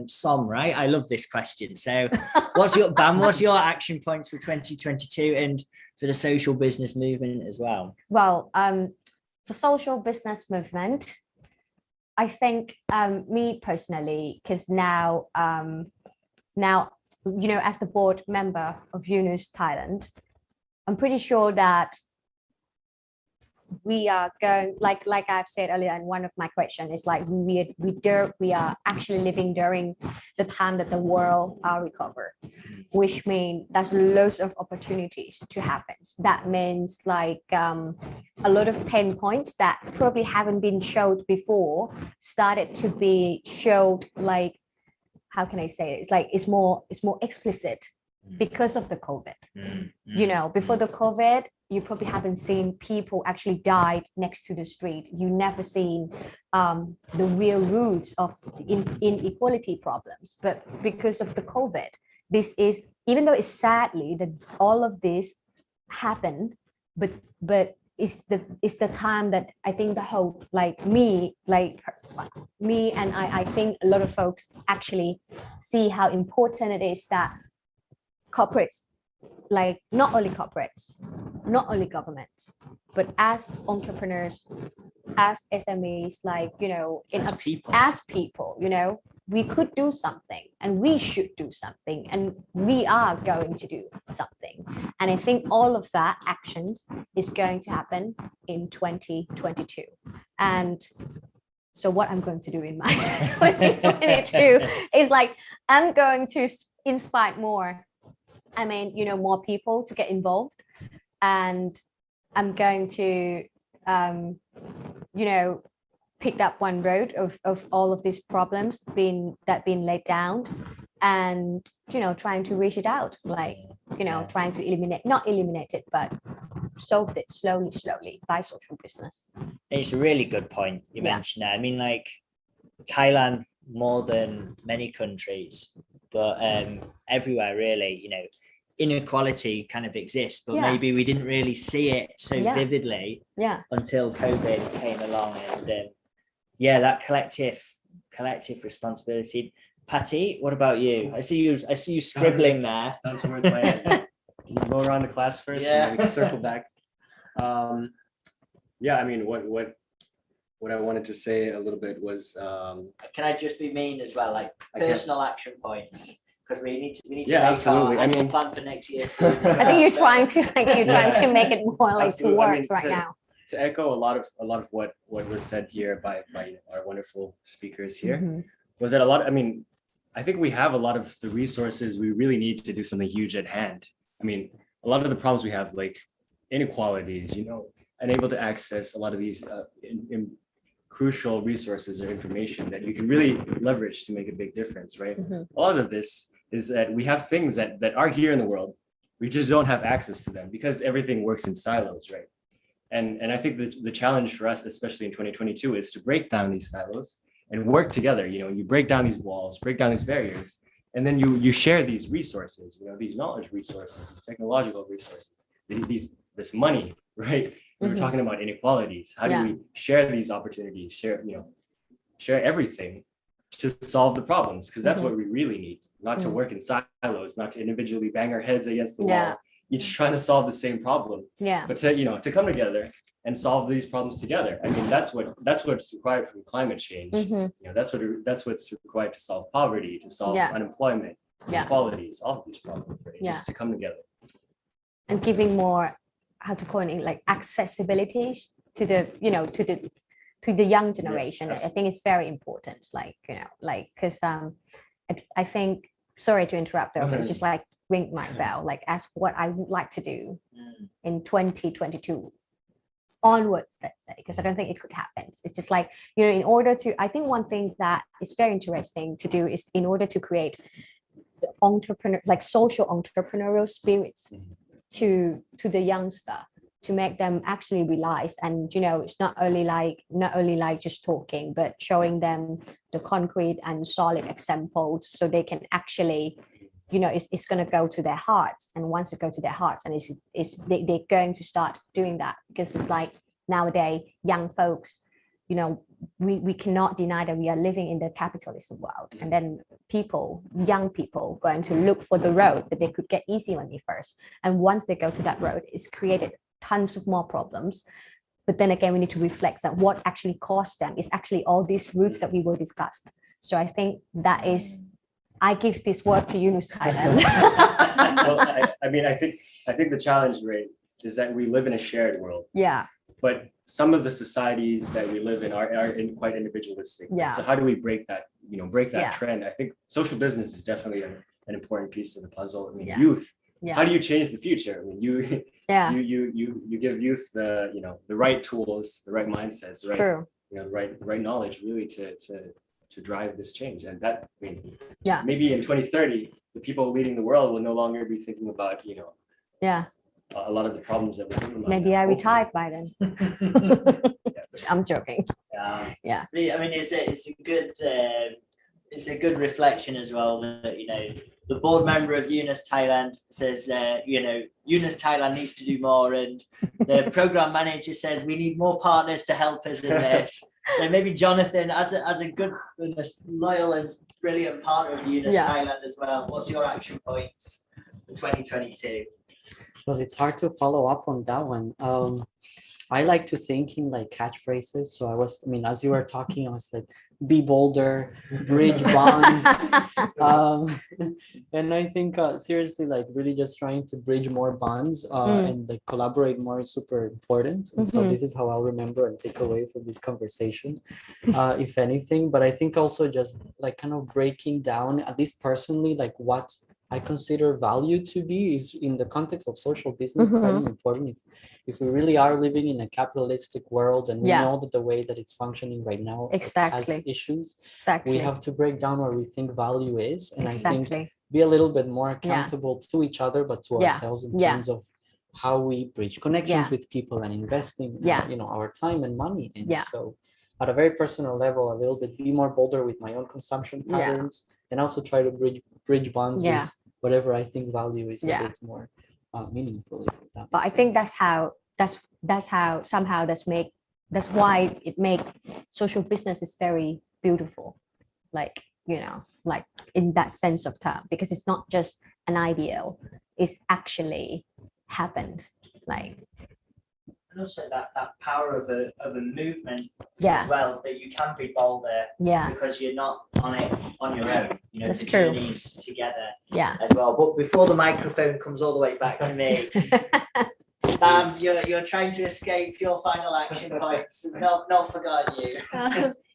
Som, right? I love this question. So what's your, Bam, what's your action points for 2022 and for the social business movement as well? Well, for social business movement, I think me personally, because now, you know, as the board member of Yunus Thailand, I'm pretty sure that we are going, like I've said earlier in one of my questions, is like we are actually living during the time that the world are recover, which means there's loads of opportunities to happen. That means like a lot of pain points that probably haven't been showed before started to be showed, like, how can I say it? It's like it's more explicit because of the COVID. You know, before the COVID, you probably haven't seen people actually died next to the street. You never seen the real roots of inequality problems. But because of the COVID, this is, even though it's sadly that all of this happened, but it's the time that I think the whole, like me and I think a lot of folks actually see how important it is that corporates, like not only corporates, not only governments, but as entrepreneurs, as SMEs, like, you know, as people, you know, we could do something and we should do something and we are going to do something. And I think all of that actions is going to happen in 2022. And so what I'm going to do in my 2022 is like, I'm going to inspire more. I mean, you know, more people to get involved, and I'm going to, you know, pick up one road of all of these problems being laid down, and, you know, trying to reach it out, like, you know, trying to not eliminate it, but solve it slowly by social business. It's a really good point you mentioned that. I mean, like, Thailand, more than many countries, but everywhere really, you know, inequality kind of exists, but maybe we didn't really see it so vividly until COVID came along. And that collective responsibility. Patty, what about you? I see you scribbling there. That's towards my end. Can you go around the class first and then we can circle back? Yeah, I mean, what I wanted to say a little bit was, Can I just be mean as well, like personal action points? Because we need to Yeah, make absolutely. our I mean- plan for next year soon. I think you're trying to trying to make it more like to Absolutely. I work mean, right now. to echo a lot of what was said here by our wonderful speakers here, Mhm. was that I think we have a lot of the resources. We really need to do something huge at hand. I mean, a lot of the problems we have, like inequalities, unable to access a lot of these crucial resources or information that you can really leverage to make a big difference, right? Mhm. A lot of this is that we have things that are here in the world. We just don't have access to them because everything works in silos, right? And I think the challenge for us, especially in 2022, is to break down these silos and work together. You break down these walls, break down these barriers, and then you share these resources, these knowledge resources, these technological resources, this money, right? We were Mhm. talking about inequalities. How Yeah. do we share these opportunities, share everything to solve the problems? Because that's what we really need, not to work in silos, not to individually bang our heads against the Yeah. wall, each trying to solve the same problem, Yeah. but to come together and solve these problems together. I mean, that's what's required from climate change. Mhm. That's what's required to solve poverty, to solve Yeah. unemployment, Yeah. inequalities, all of these problems, right? Yeah. Just to come together. And giving more, how to call it, like accessibility to the to the young generation. I think it's very important, because I think, sorry to interrupt though, but it's just like ring my bell, like as what I would like to do in 2022 onwards, let's say, because I don't think it could happen. It's just like, in order to, I think one thing that is very interesting to do is in order to create the social entrepreneurial spirits to the youngster, to make them actually realize, and it's not only like just talking, but showing them the concrete and solid examples so they can actually, it's going to go to their hearts. And once it goes to their hearts, and they're going to start doing that, because it's like nowadays young folks, we cannot deny that we are living in the capitalism world, and then young people going to look for the road that they could get easy money first, and once they go to that road, it's created tons of more problems. But then again, we need to reflect that what actually caused them is actually all these roots that we will discuss. So I think that is, I give this word to Yunus Thailand. Well, I think the challenge, right, is that we live in a shared world. Yeah. But some of the societies that we live in are quite individualistic. Yeah. So how do we break that Yeah. trend? I think social business is definitely an important piece of the puzzle. I mean, Yeah. youth. Yeah. How do you change the future? I mean, Yeah. you give youth the right tools, the right mindsets, the True. right knowledge, really to drive this change. And that, Yeah. maybe in 2030, the people leading the world will no longer be thinking about Yeah. a lot of the problems that we're thinking about. Maybe now, I hopefully. retired by then. I'm joking. Yeah. I mean, it's a good reflection as well that the board member of Yunus Thailand says Yunus Thailand needs to do more, and the program manager says we need more partners to help us in this. So maybe Jonathan, as a good, loyal and brilliant partner of Yunus Thailand as well, what's your action points for 2022? Well, it's hard to follow up on that one. I like to think in like catchphrases. So as you were talking, I was like, be bolder, bridge bonds. And I think seriously, like really just trying to bridge more bonds and like collaborate more is super important. And so this is how I'll remember and take away from this conversation, if anything. But I think also just like kind of breaking down, at least personally, like what I consider value to be is in the context of social business quite important. If we really are living in a capitalistic world, and we know that the way that it's functioning right now has issues, we have to break down what we think value is, and I think be a little bit more accountable to each other, but to ourselves in terms of how we bridge connections with people and investing our time and money in. So at a very personal level, a little bit be more bolder with my own consumption patterns, and also try to bridge bonds with whatever I think value is a bit more meaningful. But I think that's why it make social business is very beautiful, like in that sense of term, because it's not just an ideal, it's actually happens. Like and also that power of a movement Yeah. as well, that you can be bolder Yeah. because you're not on it on your own. You know, That's the true. journey's together Yeah. as well. But before the microphone comes all the way back to me, you're trying to escape your final action points. Not forgot you.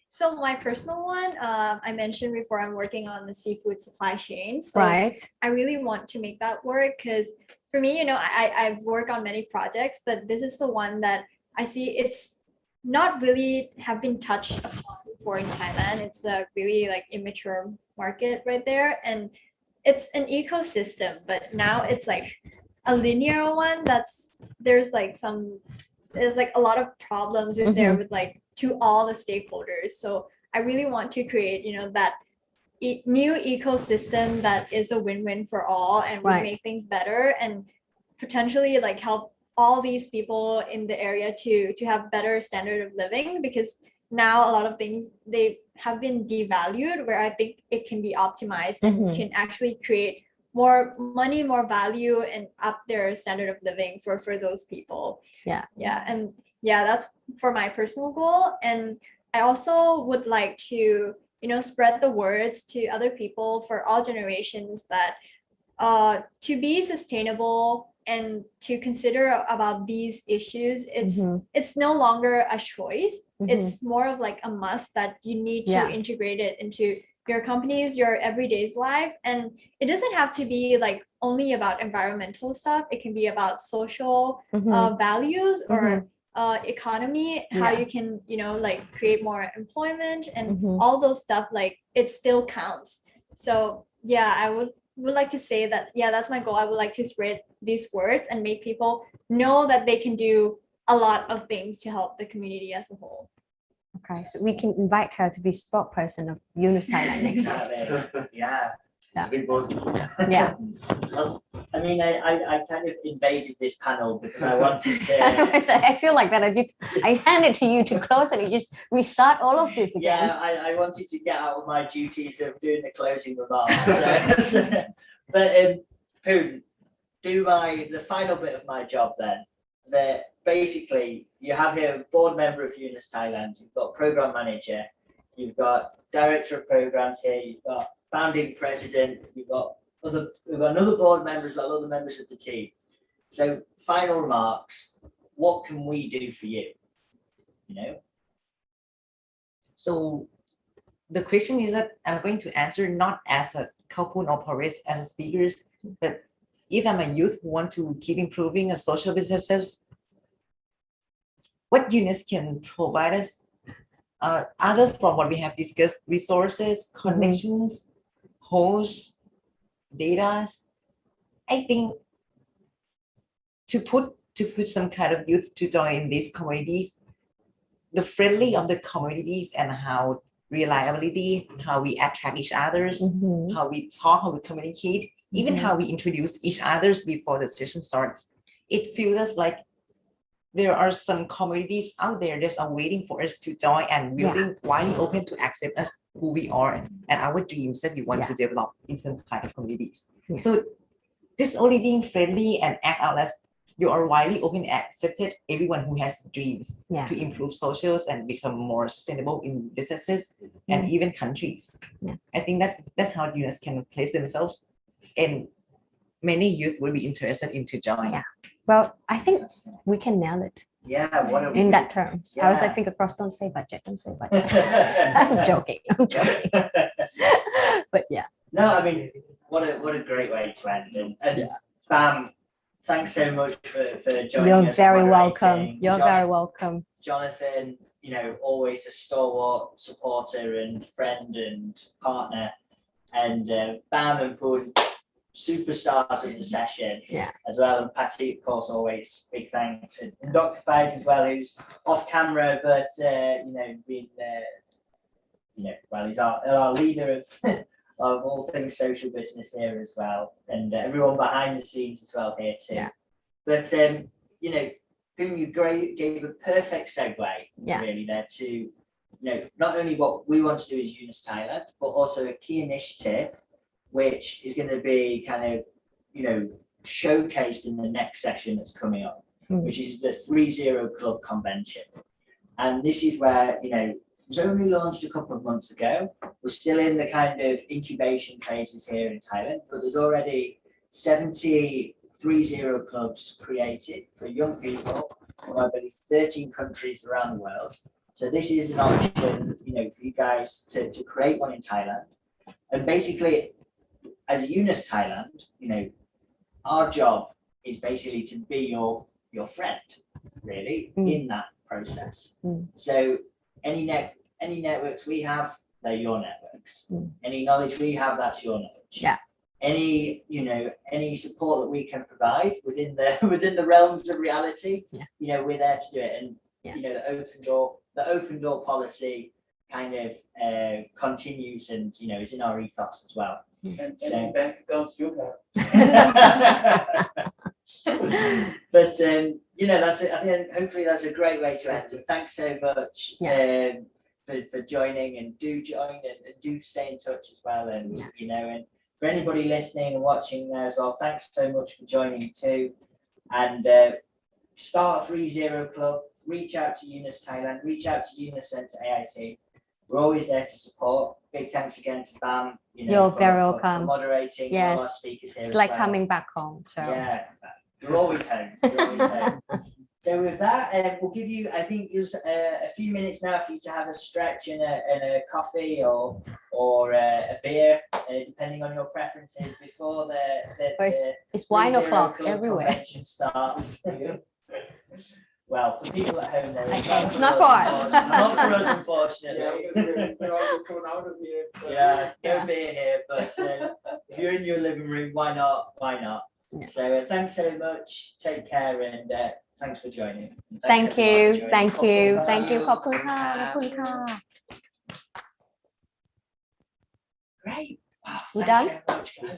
So my personal one, I mentioned before, I'm working on the seafood supply chain. So Right. I really want to make that work because for me, I've worked on many projects, but this is the one that I see it's not really have been touched upon before in Thailand. It's a really like immature market right there. And it's an ecosystem, but now it's like a linear one there's like a lot of problems in there with like to all the stakeholders. So I really want to create, that new ecosystem that is a win-win for all, and we make things better and potentially like help all these people in the area to have better standard of living, because now a lot of things they have been devalued, where I think it can be optimized and can actually create more money, more value, and up their standard of living for those people. That's for my personal goal. And I also would like to spread the words to other people for all generations that to be sustainable and to consider about these issues, it's no longer a choice. It's more of like a must that you need to integrate it into your company's, your everyday's life. And it doesn't have to be like only about environmental stuff. It can be about social values or economy, how you can like create more employment and all those stuff. Like it still counts. So I would like to say that that's my goal. I would like to spread these words and make people know that they can do a lot of things to help the community as a whole. Okay, so we can invite her to be spokesperson of Yunus Thailand next year. Yeah. Yeah. Yeah. Well, I mean, I kind of invaded this panel because I wanted to. I feel like that. I hand it to you to close and you just restart all of this again. Yeah, I wanted to get out of my duties of doing the closing remarks. But Poon, do the final bit of my job then. That basically you have here a board member of Yunus Thailand, you've got program manager, you've got director of programs here, you've got founding president, we've got another board member, we've got other members of the team. So final remarks, what can we do for you? So the question is that I'm going to answer not as a Kalpun or Paris as a speakers, but if I'm a youth who want to keep improving a social businesses, what Yunus can provide us, other from what we have discussed, resources, connections, hosts, data. I think to put some kind of youth to join these communities, the friendly of the communities and how reliability, how we attract each others, how we talk, how we communicate, even how we introduce each others before the session starts. It feels like there are some communities out there that are waiting for us to join and willing, widely open to accept us who we are and our dreams that we want to develop in some kind of communities. So just only being friendly and act out as you are widely open and accepted everyone who has dreams to improve socials and become more sustainable in businesses and even countries. I think that's how Yunus can place themselves, and many youth will be interested in to join. Well, I think we can nail it. In that terms. I was like, finger crossed, don't say budget. I'm joking. But no, I mean, what a great way to end. And Bam, thanks so much for joining us. You're very welcome. You're very welcome. Jonathan, always a stalwart supporter and friend and partner. And Bam and Poon, superstars in the session as well. And Patty, of course, always big thanks. And Dr. Faiz as well, who's off camera, but been he's our leader of all things social business here as well, and everyone behind the scenes as well here too. But Poon, you gave a perfect segue really there to not only what we want to do as Yunus Thailand, but also a key initiative which is going to be kind of showcased in the next session that's coming up. which is the 30 Club Convention. And this is where, it was only launched a couple of months ago. We're still in the kind of incubation phases here in Thailand, but there's already 70 30 clubs created for young people from, I believe, 13 countries around the world. So this is an option, for you guys to create one in Thailand. And basically, as Yunus Thailand, our job is basically to be your friend, really, in that process. So any networks we have, they're your networks. Any knowledge we have, that's your knowledge. Yeah. Any support that we can provide within the realms of reality, we're there to do it. And the open door policy kind of continues and is in our ethos as well. And bank accounts you have. But that's it. I think hopefully that's a great way to end. And thanks so much for joining, and do join and do stay in touch as well. And and for anybody listening and watching there as well, thanks so much for joining too. And start 30 Club. Reach out to Yunus Thailand. Reach out to Yunus Centre AIT. We're always there to support. Big thanks again to Bam. You're very for welcome. Moderating all our speakers here. It's as like well. coming back home. So You're always home. You're always home. So with that, we'll give you, I think, just a few minutes now for you to have a stretch and a coffee or a beer, depending on your preferences, before it's wine 30 o'clock Club everywhere. convention starts. Well, for people at home, there is Okay, not for us. Not for us, unfortunately. Yeah, we're all thrown out of here. Yeah, no beer here, but if you're in your living room, why not? Why not? Yeah. So thanks so much. Take care, and thanks for joining. Thank you. Thank you. Thank you. ขอบคุณค่ะ ขอบคุณค่ะ Great. Wow, You thanks done? so much, guys.